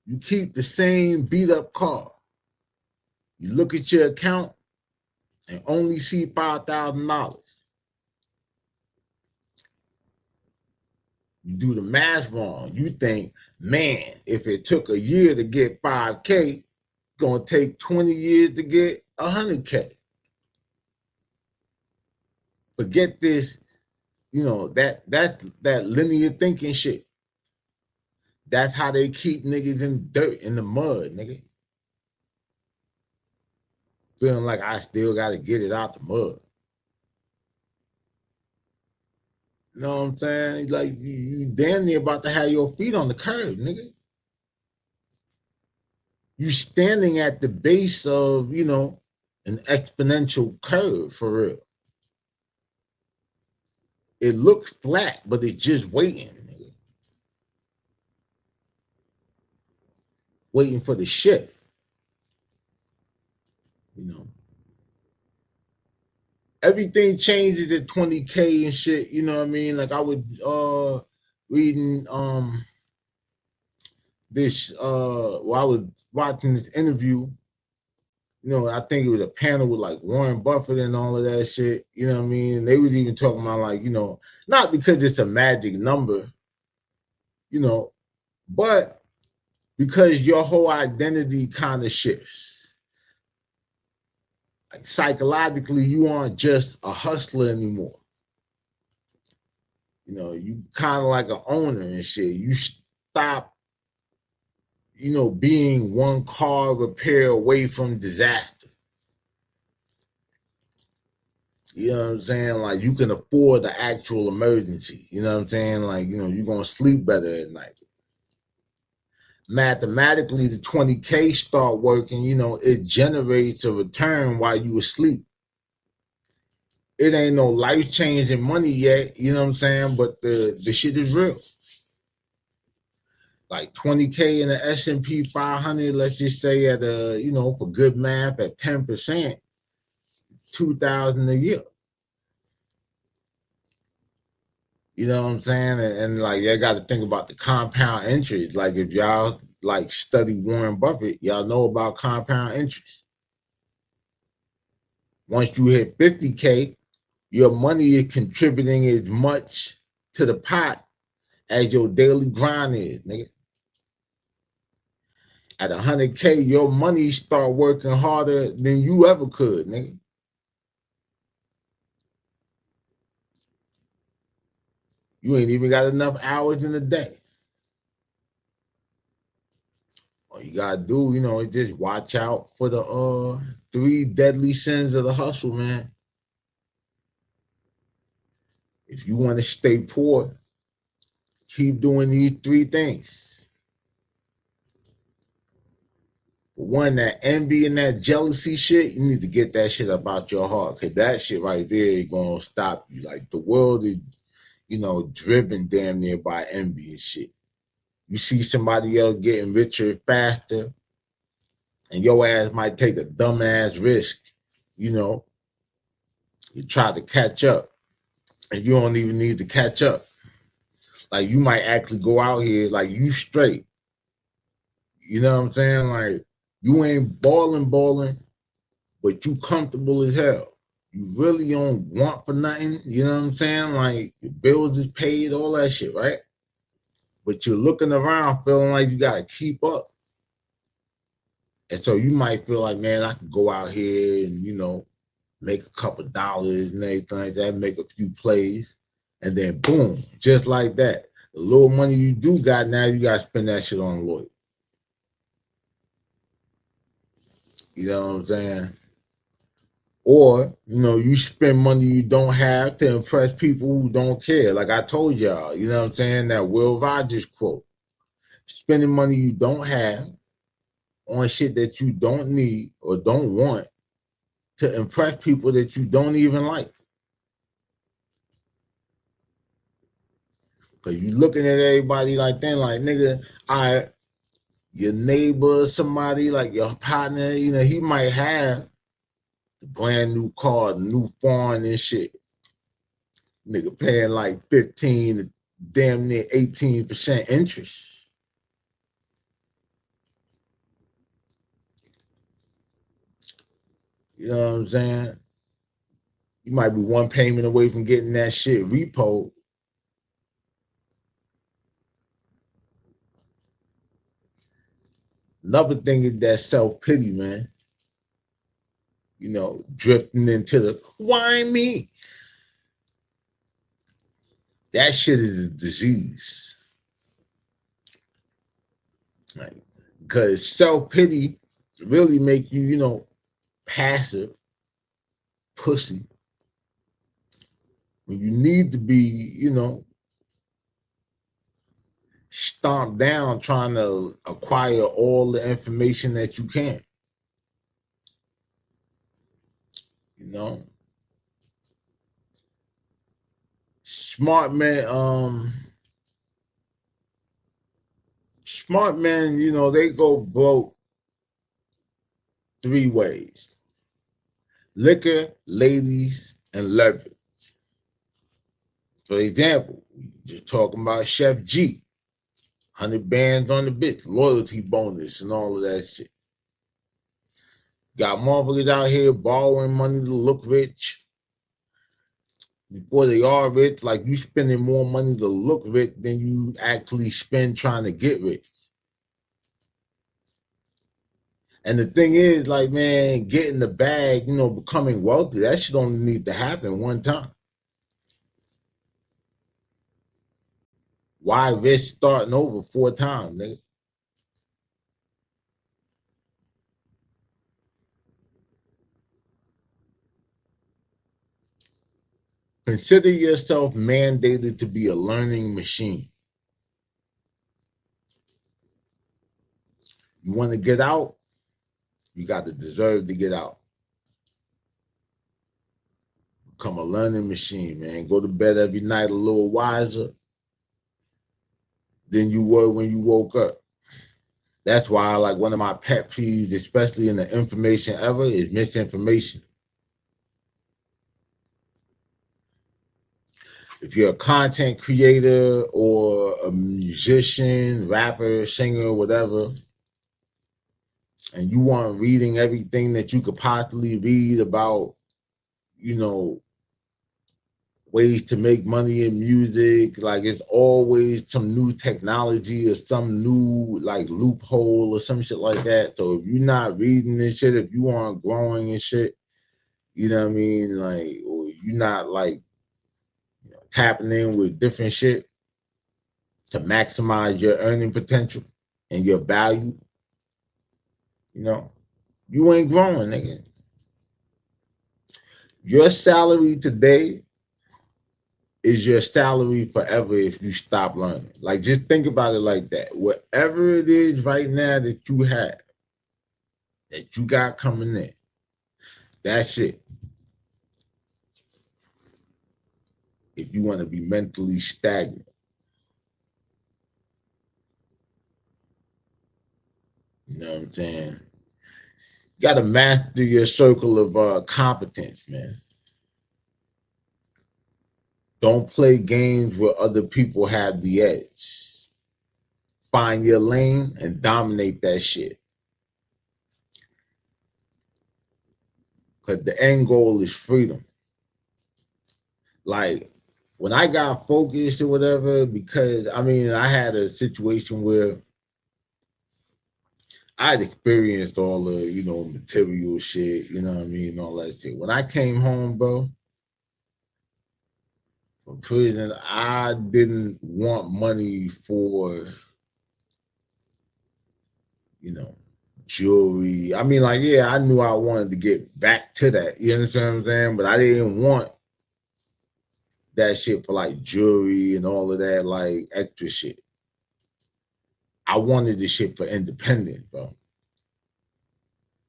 You keep the same beat-up car. You look at your account and only see $5,000. You do the math wrong. You think, man, if it took a year to get 5K, it's gonna take 20 years to get 100K. Forget this, you know, that linear thinking shit. That's how they keep niggas in the dirt, in the mud, nigga. Feeling like I still gotta get it out the mud. You know what I'm saying? Like you damn near about to have your feet on the curb, nigga. You standing at the base of, you know, an exponential curve for real. It looks flat, but it's just waiting, nigga. Waiting for the shift. You know. Everything changes at 20K and shit, you know what I mean? Like I was reading this while I was watching this interview, you know, I think it was a panel with like Warren Buffett and all of that shit, you know what I mean? And they was even talking about like, you know, not because it's a magic number, you know, but because your whole identity kind of shifts. Like psychologically, you aren't just a hustler anymore. You know, you kind of like an owner and shit. You stop, you know, being one car repair away from disaster. You know what I'm saying? Like you can afford the actual emergency. You know what I'm saying? Like, you know, you're going to sleep better at night. Mathematically, the 20K start working, you know, it generates a return while you asleep. It ain't no life-changing money yet, you know what I'm saying? But the shit is real. Like 20K in the S&P 500, let's just say at a, you know, for good math at 10%, 2,000 a year. You know what I'm saying? And like, you got to think about the compound interest. Like if y'all like study Warren Buffett, y'all know about compound interest. Once you hit 50K, your money is contributing as much to the pot as your daily grind is, nigga. At 100K, your money start working harder than you ever could, nigga. You ain't even got enough hours in the day. All you gotta do, you know, is just watch out for the 3 deadly sins of the hustle, man. If you want to stay poor, keep doing these 3 things. For one, that envy and that jealousy shit, you need to get that shit up out your heart, because that shit right there is gonna stop you. Like the world is, you know, driven damn near by envy and shit. You see somebody else getting richer faster, and your ass might take a dumbass risk, you know. You try to catch up, and you don't even need to catch up. Like you might actually go out here like you straight. You know what I'm saying? Like you ain't balling, but you comfortable as hell. You really don't want for nothing. You know what I'm saying? Like your bills is paid, all that shit, right? But you're looking around feeling like you gotta keep up. And so you might feel like, man, I could go out here and, you know, make a couple dollars and everything like that, make a few plays, and then boom, just like that. The little money you do got now, you got to spend that shit on a lawyer. You know what I'm saying? Or, you know, you spend money you don't have to impress people who don't care. Like I told y'all, you know what I'm saying? That Will Rogers quote. Spending money you don't have on shit that you don't need or don't want to impress people that you don't even like. Cause you looking at everybody like that, like nigga, your neighbor, somebody like your partner, you know, he might have the brand new car, the new foreign and shit. Nigga paying like 15 to damn near 18% interest. You know what I'm saying? You might be one payment away from getting that shit repoed. Another thing is that self-pity, man. You know, drifting into the why me? That shit is a disease. Like, because self-pity really make you, you know, passive, pussy. When you need to be, you know, stomped down trying to acquire all the information that you can. You know? Smart men, you know, they go broke 3 ways. Liquor, ladies, and leverage. For example, just talking about Chef G, 100 bands on the bitch, loyalty bonus, and all of that shit. Got motherfuckers out here borrowing money to look rich before they are rich. Like you spending more money to look rich than you actually spend trying to get rich. And the thing is, like, man, getting the bag, you know, becoming wealthy, that shit only need to happen one time. Why risk starting over 4 times, nigga? Consider yourself mandated to be a learning machine. You want to get out, you got to deserve to get out. Become a learning machine, man. Go to bed every night a little wiser than you were when you woke up. That's why, like, one of my pet peeves, especially in the information era, is misinformation. If you're a content creator or a musician, rapper, singer, whatever, and you want reading everything that you could possibly read about, you know, ways to make money in music, like it's always some new technology or some new like loophole or some shit like that. So if you're not reading this shit, if you aren't growing and shit, you know what I mean, like, or you're not like, you know, tapping in with different shit to maximize your earning potential and your value, you know, you ain't growing, nigga. Your salary today is your salary forever if you stop learning. Like, just think about it like that. Whatever it is right now that you have, that you got coming in, that's it. If you want to be mentally stagnant. You know what I'm saying? You got to master your circle of competence, man. Don't play games where other people have the edge. Find your lane and dominate that shit. Because the end goal is freedom. Like, when I got focused or whatever, because I mean, I had a situation where I'd experienced all the, you know, material shit, you know what I mean, all that shit. When I came home, bro, from prison, I didn't want money for, you know, jewelry. I mean, like, yeah, I knew I wanted to get back to that. You understand what I'm saying? But I didn't want that shit for like jewelry and all of that, like extra shit. I wanted the shit for independence, bro.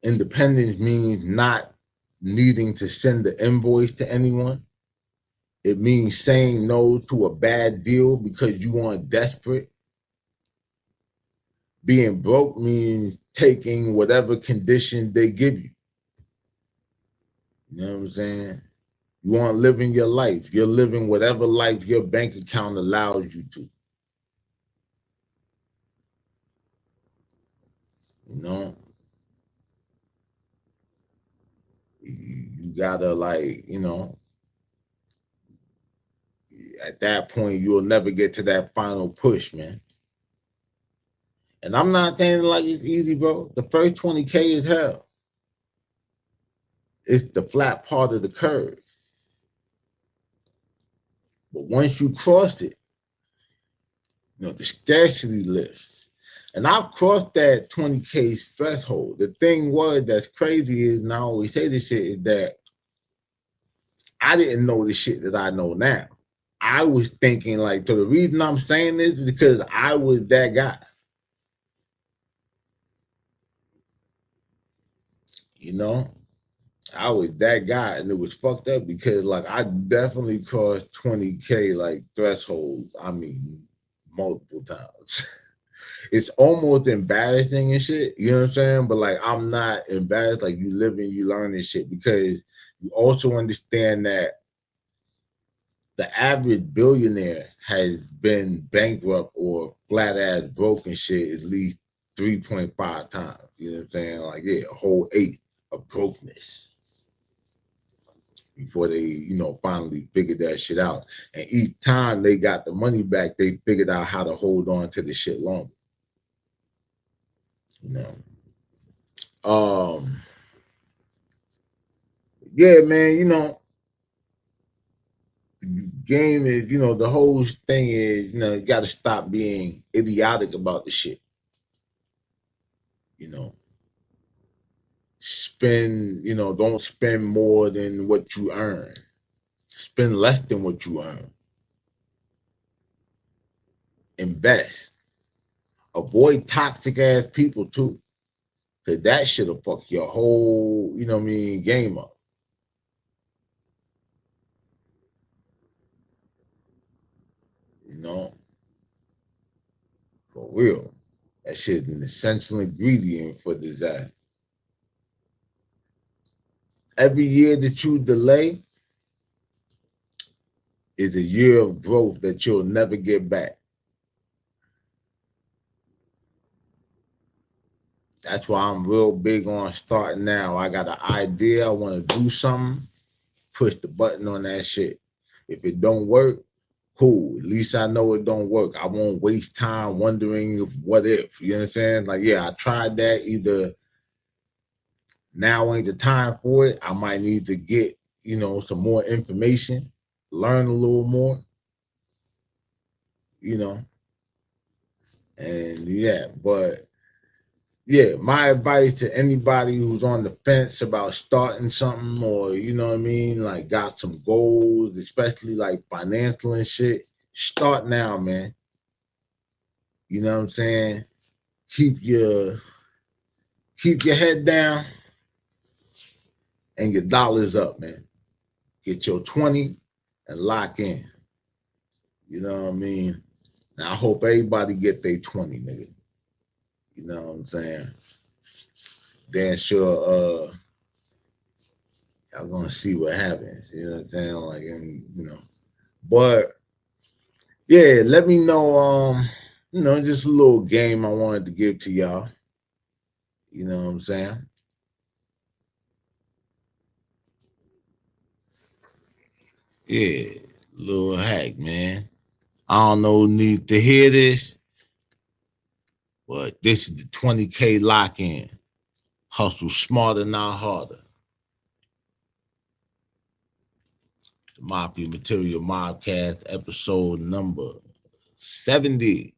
Independence means not needing to send the invoice to anyone. It means saying no to a bad deal because you aren't desperate. Being broke means taking whatever condition they give you. You know what I'm saying? You aren't living your life. You're living whatever life your bank account allows you to. You know? You gotta, like, you know, at that point, you'll never get to that final push, man. And I'm not saying like it's easy, bro. The first 20K is hell. It's the flat part of the curve. But once you cross it, you know, the scarcity lifts. And I've crossed that 20K threshold. The thing was that's crazy is, and I always say this shit, is that I didn't know the shit that I know now. I was thinking, like, so the reason I'm saying this is because I was that guy. You know? I was that guy, and it was fucked up because, like, I definitely crossed 20K, like, thresholds. I mean, multiple times. It's almost embarrassing and shit, you know what I'm saying? But, like, I'm not embarrassed. Like, you live and you learn this shit because you also understand that the average billionaire has been bankrupt or flat ass broke and shit at least 3.5 times. You know what I'm saying? Like, yeah, a whole 8 of brokenness before they, you know, finally figured that shit out. And each time they got the money back, they figured out how to hold on to the shit longer. You know. Yeah, man, you know, the game is, you know, the whole thing is, you know, you gotta stop being idiotic about the shit. You know. Spend, you know, don't spend more than what you earn. Spend less than what you earn. Invest. Avoid toxic ass people too. Cause that shit'll fuck your whole, you know what I mean, game up. You know? For real. That shit's an essential ingredient for disaster. Every year that you delay is a year of growth that you'll never get back. That's why I'm real big on starting now. I got an idea, I want to do something, push the button on that shit. If it don't work, cool. At least I know it don't work. I won't waste time wondering what if. You understand? Like, yeah, I tried that. Either now ain't the time for it. I might need to get, you know, some more information, learn a little more, you know. And yeah, but yeah, my advice to anybody who's on the fence about starting something, or, you know what I mean, like got some goals, especially like financial and shit, start now, man. You know what I'm saying? Keep your head down and your dollars up, man. Get your 20 and lock in. You know what I mean? Now I hope everybody get their 20, nigga. You know what I'm saying? Then sure, y'all gonna see what happens. You know what I'm saying? Like, and you know, but yeah, let me know. You know, just a little game I wanted to give to y'all. You know what I'm saying? Yeah, little hack, man. I don't know who needs to hear this, but this is the 20K lock in. Hustle smarter, not harder. The Mafia Material MOBCAS episode number 70.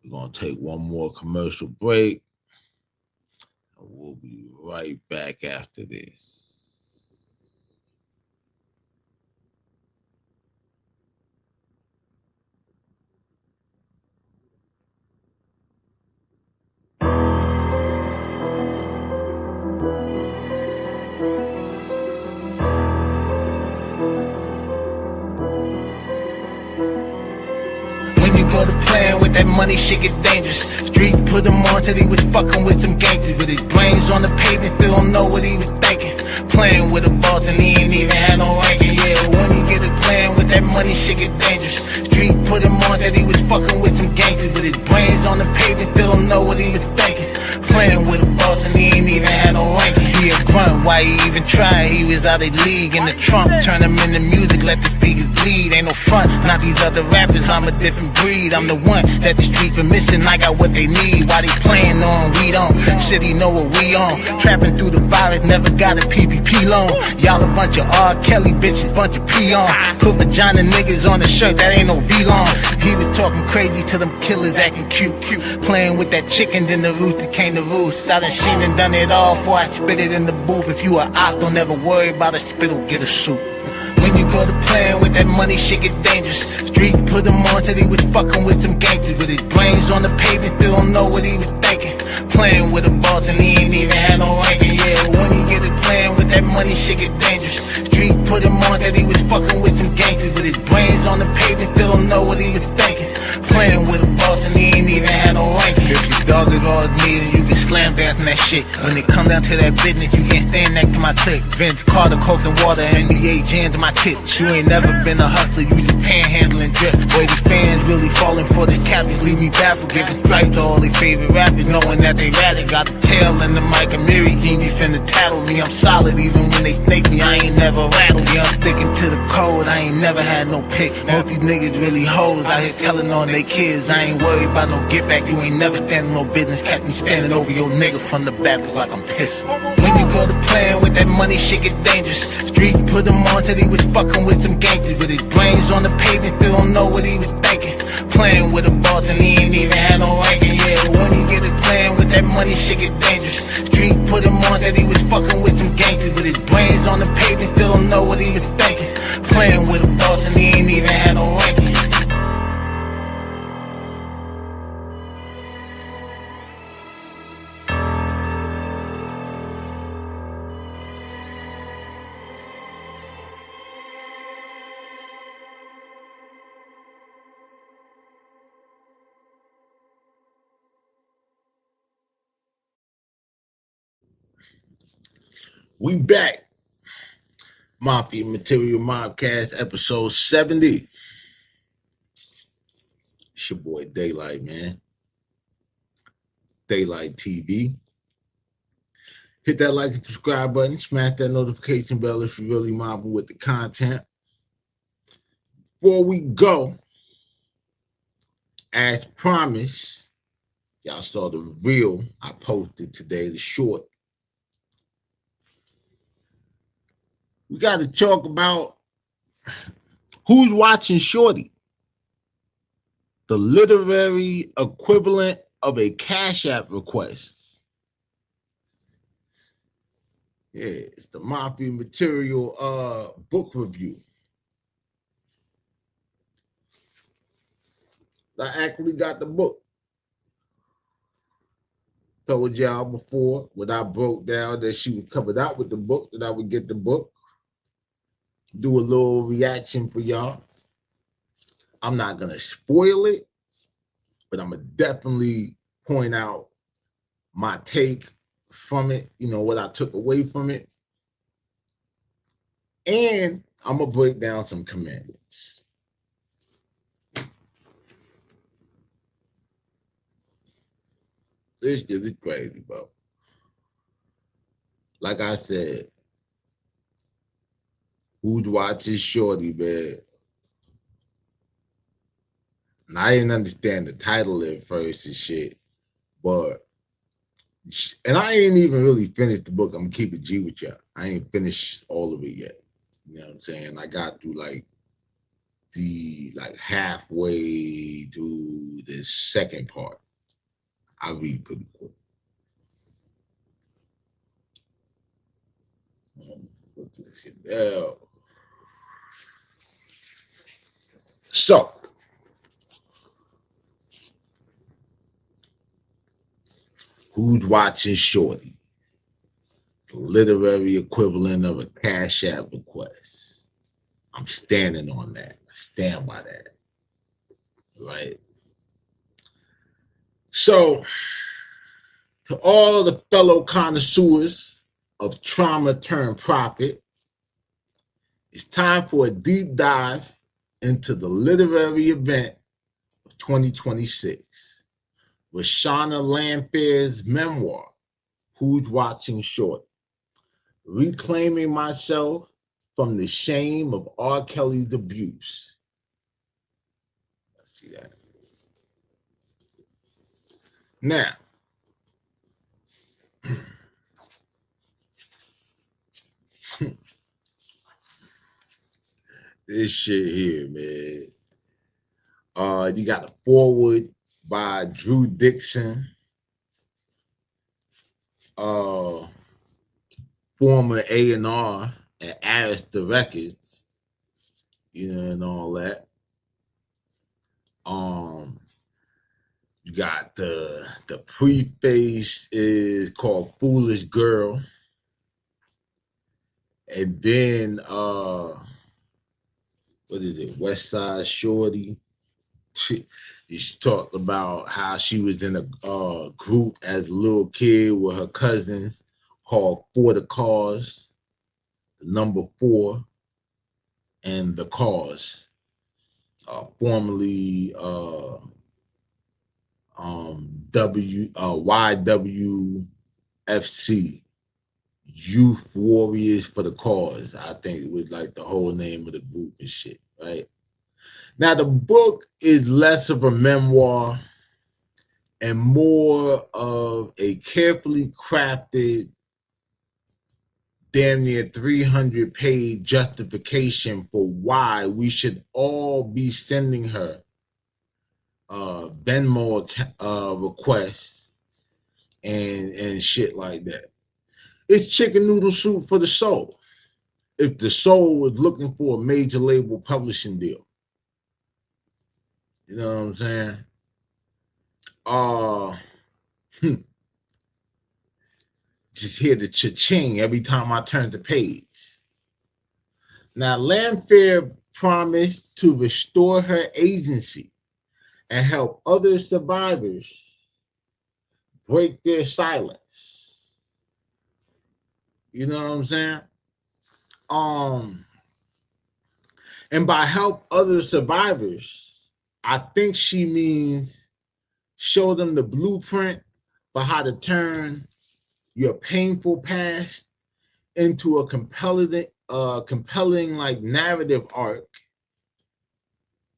We're gonna take one more commercial break, and we'll be right back after this. When you go to playing with that money, shit get dangerous. Street put him on till he was fucking with some gangsters. With his brains on the pavement, still don't know what he was thinking. Playing with a boss and he ain't even had no ranking. Yeah, when you get it playing with that money, shit get dangerous. Street put him on till he was fucking with some gangsters. With his brains on the pavement, still don't know what he was thinking. Playing with a boss and he ain't even had no ranking. He a grunt, why he even try? He was out of league in the trunk. Turn him into music, let the speakers bleed. Ain't no front, not these other rappers, I'm a different breed. I'm the one that the street been missing, I got what they need. Why they playing on, we don't. City know what we on. Trapping through the virus, never got a PPP loan. Y'all a bunch of R. Kelly bitches, bunch of peons. Put vagina niggas on the shirt, that ain't no V-long. He was talking crazy to them killers acting cute. Playing with that chicken, then the rooster came to roost. I done seen and done it all before I spit it in the booth. If you a op, don't ever worry about a spittle, get a suit. When you go to playing with that money, shit get dangerous. Street put him on till he was fucking with some gangsters. With his brains on the pavement, still don't know what he was thinking. Playing with a boss and he ain't even had no ranking. Yeah, when you get it playing with that money, shit get dangerous. Street put him on till he was fucking with some gangsters. With his brains on the pavement, still don't know what he was thinking. Playing with a boss and he ain't even had no ranking. If your dog is all me, then you can slam dance on that shit. When it come down to that business, you can't stand next to my clique. Vince Carter, coke and water, NBA jams in my tits. You ain't never been a hustler, you just panhandling drip. Boy, these fans really falling for the captains, leave me baffled. Giving stripes to all their favorite rappers, knowing that they ratted. Got a tail in the mic and Mary Jean, you finna tattle me. I'm solid, even when they snake me, I ain't never rattled. Yeah, I'm sticking to the code, I ain't never had no pick. Most these niggas really hoes, out here telling on they kids. I ain't worried about no get back, you ain't never standing no business. Catch me standing over your nigga from the back, look like I'm pissed. When you go to playing with that money, shit get dangerous. Street put him on till he was fucking with some gangsters. With his brains on the pavement, still don't know what he was thinking. Playing with a boss and he ain't even had no ranking. Yeah, when you get it playing with that money, shit get dangerous. Street put him on till he was fucking with some gangsters. With his brains on the pavement, still don't know what he was thinking. Playing with a boss and he ain't even had no ranking. We back. Mafia Material MOBCAS episode 70. It's your boy Daylight, man. Daylight TV. Hit that like and subscribe button. Smash that notification bell if you're really mobbing with the content. Before we go, as promised, y'all saw the reel I posted today, the short. We got to talk about who's watching Shorty, the literary equivalent of a Cash App request. Yeah, it's the Mafia Material book review. I actually got the book. Told y'all before when I broke down that she was coming out with the book, that I would get the book. Do a little reaction for y'all. I'm not gonna spoil it, but I'm gonna definitely point out my take from it, you know, what I took away from it. And I'm gonna break down some commandments. This shit is crazy, bro. Like I said, who's watching Shorty, man? And I didn't understand the title at first and shit, but and I ain't even really finished the book. I'm gonna keep it G with y'all. I ain't finished all of it yet. You know what I'm saying? I got through like like halfway through the second part. I read pretty quick. Put this shit down. So, who's watching Shorty? The literary equivalent of a Cash App request. I'm standing on that. I stand by that. Right? So, to all the fellow connoisseurs of trauma turned profit, it's time for a deep dive into the literary event of 2026 with Shauna Landfair's memoir, Who's Watching Shorty? Reclaiming Myself from the Shame of R. Kelly's Abuse. Let's see that. Now, this shit here, man. You got a foreword by Drew Dixon, former A&R at Arista Records, you know, and all that. You got the preface is called Foolish Girl. And then what is it? West Side Shorty. She talked about how she was in a group as a little kid with her cousins called For the Cause, the number 4, and the Cause, formerly YWFC, Youth Warriors for the Cause. I think it was like the whole name of the group and shit, right? Now, the book is less of a memoir and more of a carefully crafted, damn near 300-page justification for why we should all be sending her Venmo requests and shit like that. It's chicken noodle soup for the soul. If the soul was looking for a major label publishing deal. You know what I'm saying? Just hear the cha-ching every time I turn the page. Now, Landfair promised to restore her agency and help other survivors break their silence. You know what I'm saying? And by help other survivors, I think she means show them the blueprint for how to turn your painful past into a compelling like narrative arc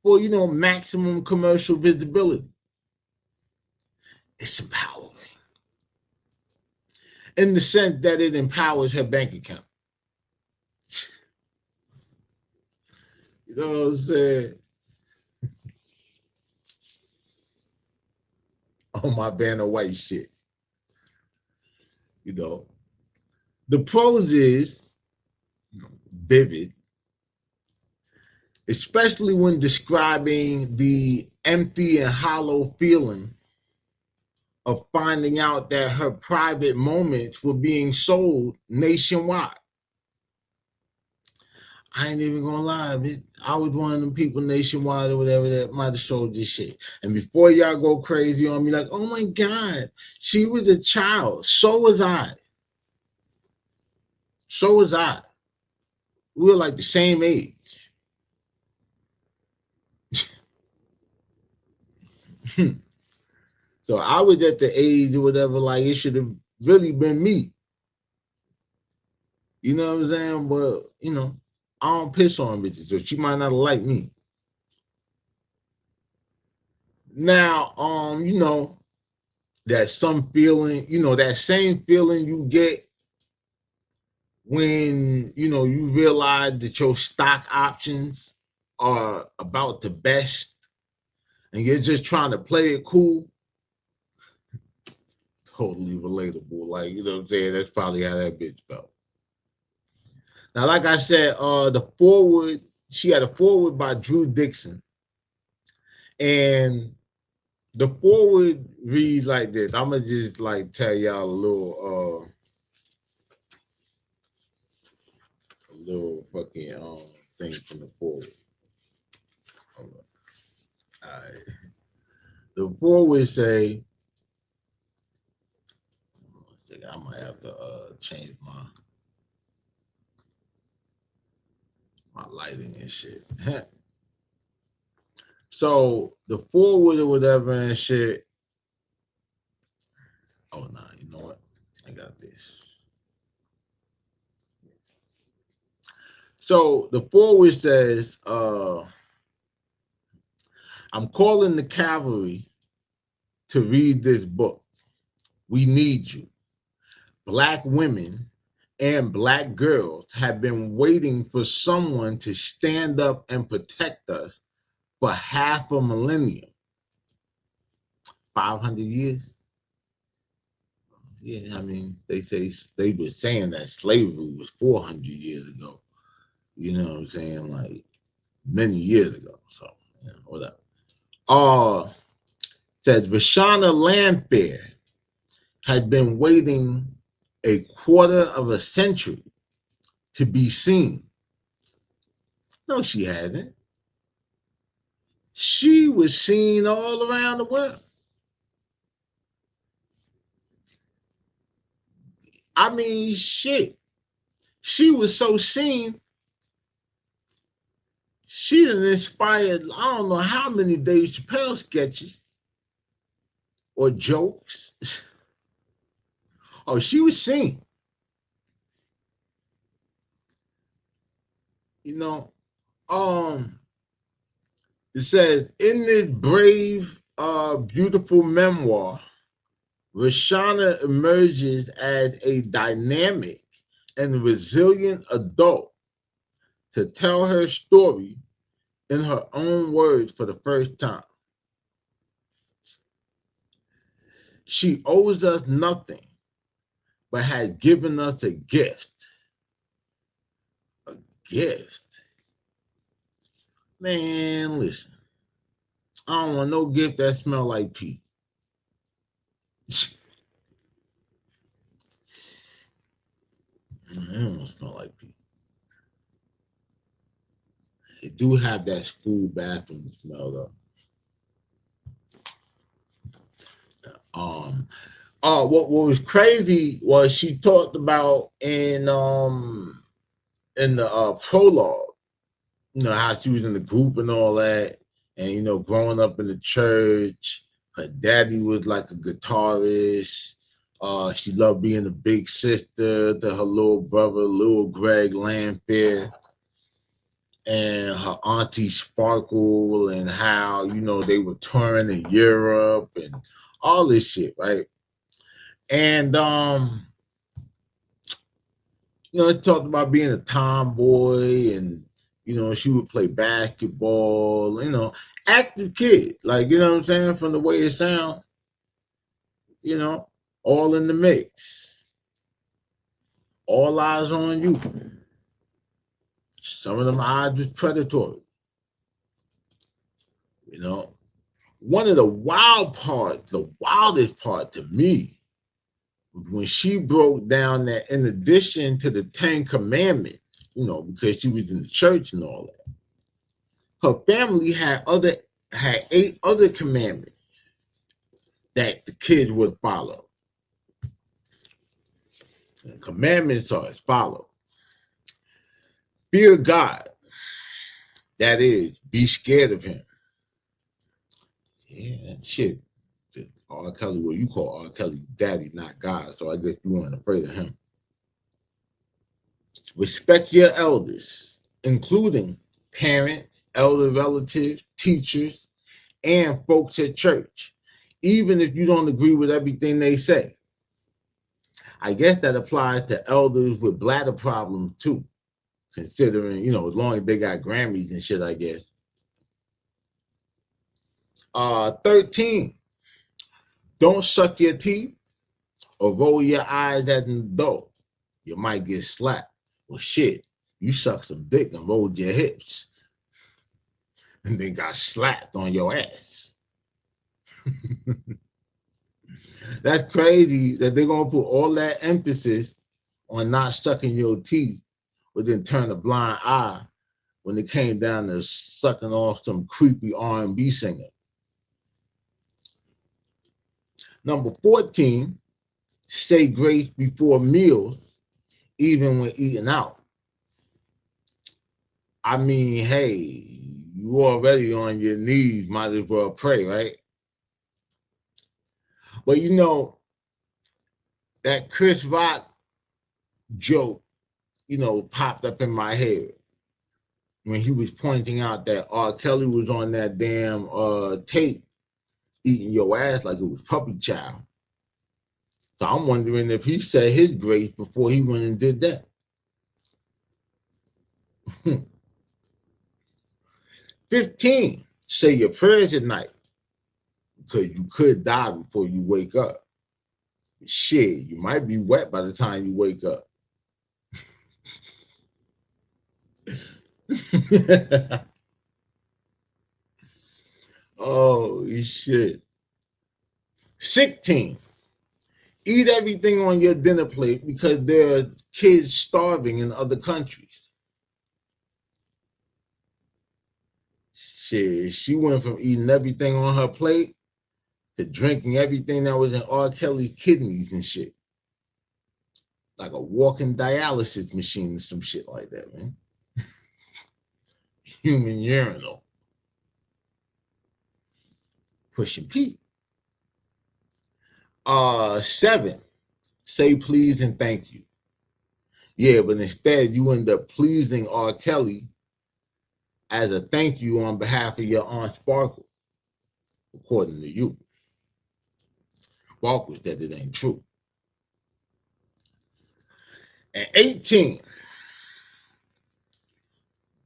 for, you know, maximum commercial visibility. It's empowering in the sense that it empowers her bank account. You know what I'm saying? On my Vanna White shit. You know, the prose is vivid, especially when describing the empty and hollow feeling of finding out that her private moments were being sold nationwide. I ain't even gonna lie, bitch. I was one of them people nationwide or whatever that might have sold this shit. And before y'all go crazy on me like, oh my God, she was a child. So was I. So was I. We were like the same age. So I was at the age or whatever, like it should have really been me. You know what I'm saying? But, you know, I don't piss on bitches, so she might not like me. Now, you know, that some feeling, you know, that same feeling you get when, you know, you realize that your stock options are about the best and you're just trying to play it cool, totally relatable. Like, you know what I'm saying? That's probably how that bitch felt. Now, like I said, the forward, she had a forward by Drew Dixon. And the forward reads like this. I'm gonna just like tell y'all a little fucking thing from the forward. All right. The forward say, I might have to change my lighting and shit. So the forward or whatever and shit. Oh nah, you know what? I got this. So the forward says, I'm calling the cavalry to read this book. We need you. Black women and Black girls have been waiting for someone to stand up and protect us for half a millennium. 500 years? Yeah, I mean, they say they were saying that slavery was 400 years ago. You know what I'm saying? Like many years ago. So, yeah, whatever. Said Rashana Lamphere had been waiting a quarter of a century to be seen. No, she hadn't. She was seen all around the world. I mean, shit. She was so seen, she done inspired, I don't know how many Dave Chappelle sketches or jokes. Oh, she was seen. You know, it says, in this brave, beautiful memoir, Rashana emerges as a dynamic and resilient adult to tell her story in her own words for the first time. She owes us nothing, but has given us a gift. A gift? Man, listen. I don't want no gift that smell like pee. It don't smell like pee. It do have that school bathroom smell though. What was crazy was she talked about in the prologue, you know, how she was in the group and all that, and you know, growing up in the church, her daddy was like a guitarist. She loved being a big sister to her little brother, Lil Greg Lamphere, and her auntie Sparkle, and how, you know, they were touring in Europe and all this shit, right? And you know, it talked about being a tomboy, and you know, she would play basketball, you know, active kid, like, you know what I'm saying, from the way it sounds, you know, all in the mix. All eyes on you. Some of them eyes was predatory. You know, one of the the wildest part to me, when she broke down that in addition to the 10 Commandments, you know, because she was in the church and all that, her family had 8 other commandments that the kids would follow. The commandments are as follows. Fear God. That is, be scared of him. Yeah, that shit. R. Kelly, well, you call R. Kelly daddy, not God, so I guess you weren't afraid of him. Respect your elders, including parents, elder relatives, teachers, and folks at church, even if you don't agree with everything they say. I guess that applies to elders with bladder problems too, considering, you know, as long as they got Grammys and shit, I guess. 13, don't suck your teeth or roll your eyes at the door. You might get slapped. Well, shit, you sucked some dick and rolled your hips and then got slapped on your ass. That's crazy that they're going to put all that emphasis on not sucking your teeth, but then turn a blind eye when it came down to sucking off some creepy R&B singer. Number 14, say grace before meals, even when eating out. I mean, hey, you already on your knees, might as well pray, right? But you know, that Chris Rock joke, popped up in my head when he was pointing out that R. Kelly was on that damn tape eating your ass like it was puppy child. So I'm wondering if he said his grace before he went and did that. 15, say your prayers at night because you could die before you wake up. Shit, you might be wet by the time you wake up. Oh, shit. 16, eat everything on your dinner plate because there are kids starving in other countries. Shit, she went from eating everything on her plate to drinking everything that was in R. Kelly's kidneys and shit. Like a walking dialysis machine or some shit like that, man. Human urinal. Pushing Pete. 7, say please and thank you. Yeah, but instead you end up pleasing R. Kelly as a thank you on behalf of your Aunt Sparkle, according to you. Sparkle said it ain't true. And 18,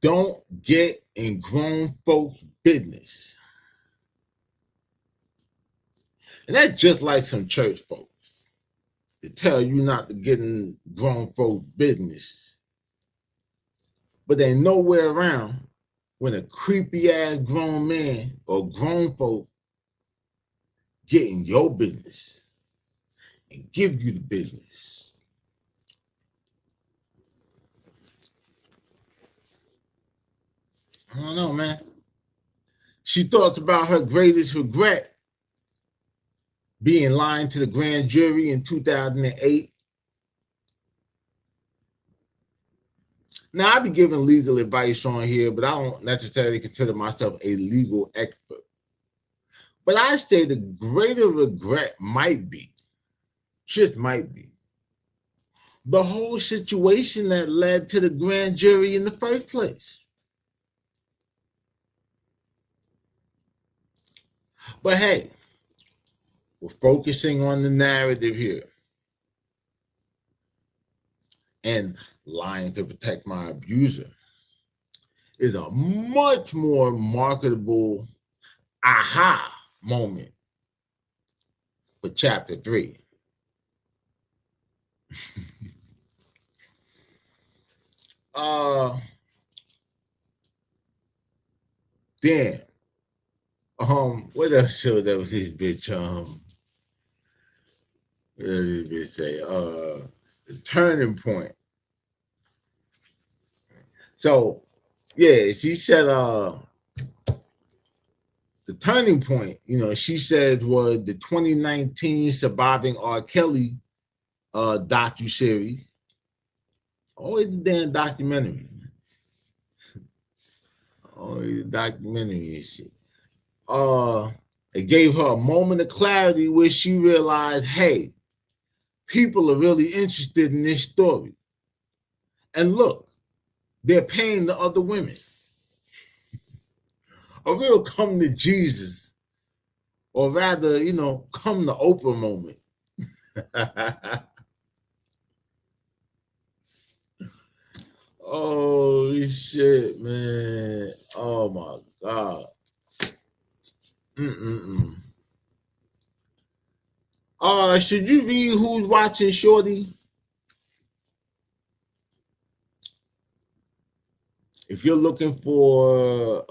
don't get in grown folks' business. And that's just like some church folks. They tell you not to get in grown folks' business. But they nowhere around when a creepy ass grown man or grown folk get in your business and give you the business. I don't know, man. She thought about her greatest regret being lying to the grand jury in 2008. Now, I be giving legal advice on here, but I don't necessarily consider myself a legal expert. But I say the greater regret might be, just might be, the whole situation that led to the grand jury in the first place. But hey, we're focusing on the narrative here. And lying to protect my abuser is a much more marketable aha moment for chapter 3. Damn. What else show that was this bitch? What did this bitch say? The turning point. So, yeah, she said, the turning point, she said was the 2019 Surviving R. Kelly docuseries. Always the damn documentary. Always the documentary and shit. It gave her a moment of clarity where she realized, hey, people are really interested in this story. And look, they're paying the other women. A real come to Jesus, or rather, come to Oprah moment. Oh shit, man. Oh my God. Should you read Who's Watching Shorty? If you're looking for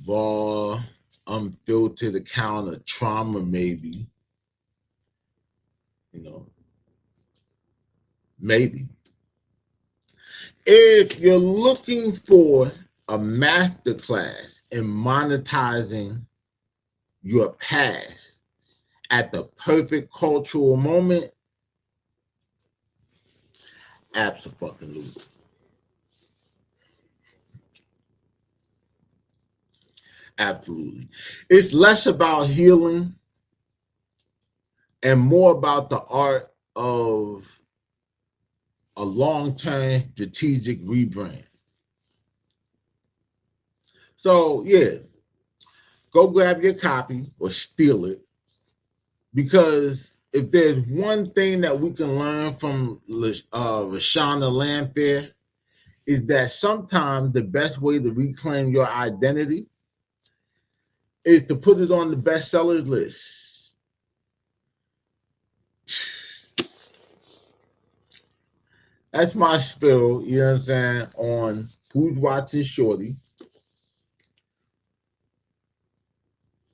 raw, unfiltered account of trauma, maybe, you know, maybe. If you're looking for a masterclass in monetizing your past at the perfect cultural moment, absolutely. Absolutely. It's less about healing and more about the art of a long-term strategic rebrand. So, yeah, go grab your copy or steal it, because if there's one thing that we can learn from Rashana Landfair, is that sometimes the best way to reclaim your identity is to put it on the bestsellers list. That's my spill, you know what I'm saying, on Who's Watching Shorty.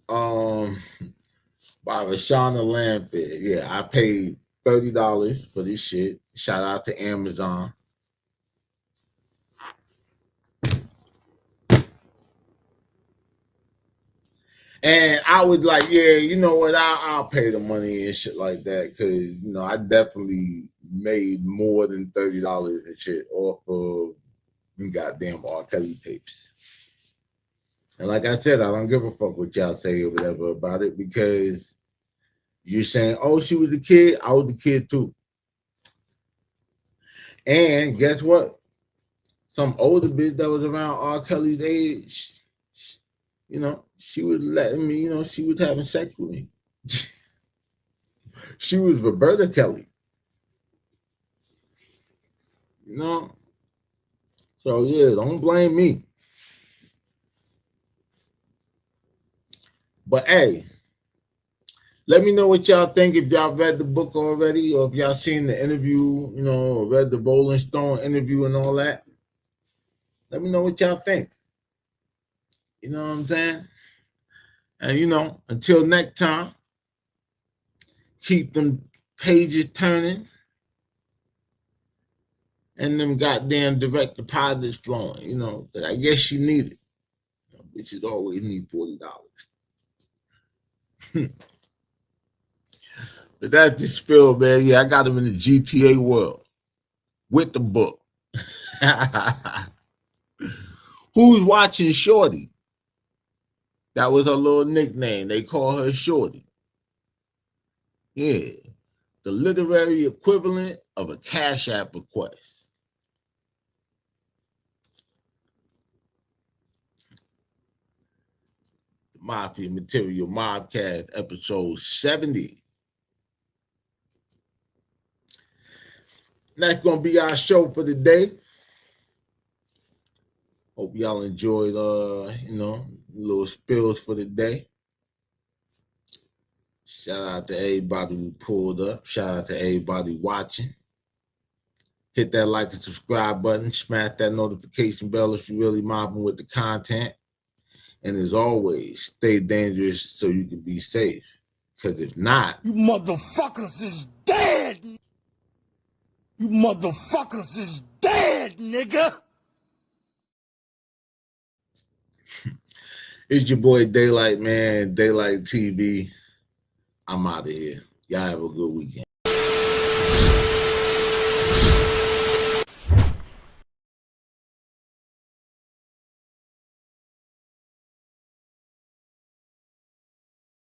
By Rashana Landfair. Yeah, I paid $30 for this shit. Shout out to Amazon. And I was like, yeah, you know what? I'll pay the money and shit like that, because, you know, I definitely made more than $30 and shit off of goddamn R. Kelly tapes. And like I said, I don't give a fuck what y'all say or whatever about it, because you're saying, oh, she was a kid. I was a kid too. And guess what? Some older bitch that was around R. Kelly's age, you know, she was letting me, you know, she was having sex with me. She was Roberta Kelly. You know? So, yeah, don't blame me. But, hey, let me know what y'all think, if y'all read the book already, or if y'all seen the interview, you know, or read the Rolling Stone interview and all that. Let me know what y'all think. You know what I'm saying? And, you know, until next time, keep them pages turning and them goddamn direct deposits flowing, you know, that I guess you need it. You know, bitches always need $40. But that's the spill, man. Yeah, I got them in the GTA world with the book. Who's Watching Shorty? That was her little nickname. They call her Shorty. Yeah, the literary equivalent of a Cash App request. The Mafia Material MOBCAS episode 70. That's going to be our show for the day. Hope y'all enjoyed, you know, little spills for the day. Shout out to everybody who pulled up. Shout out to everybody watching. Hit that like and subscribe button. Smash that notification bell if you're really mobbing with the content. And as always, stay dangerous so you can be safe. Because if not, you motherfuckers is dead. You motherfuckers is dead, nigga. It's your boy Daylight, man. Daylight TV. I'm out of here. Y'all have a good weekend.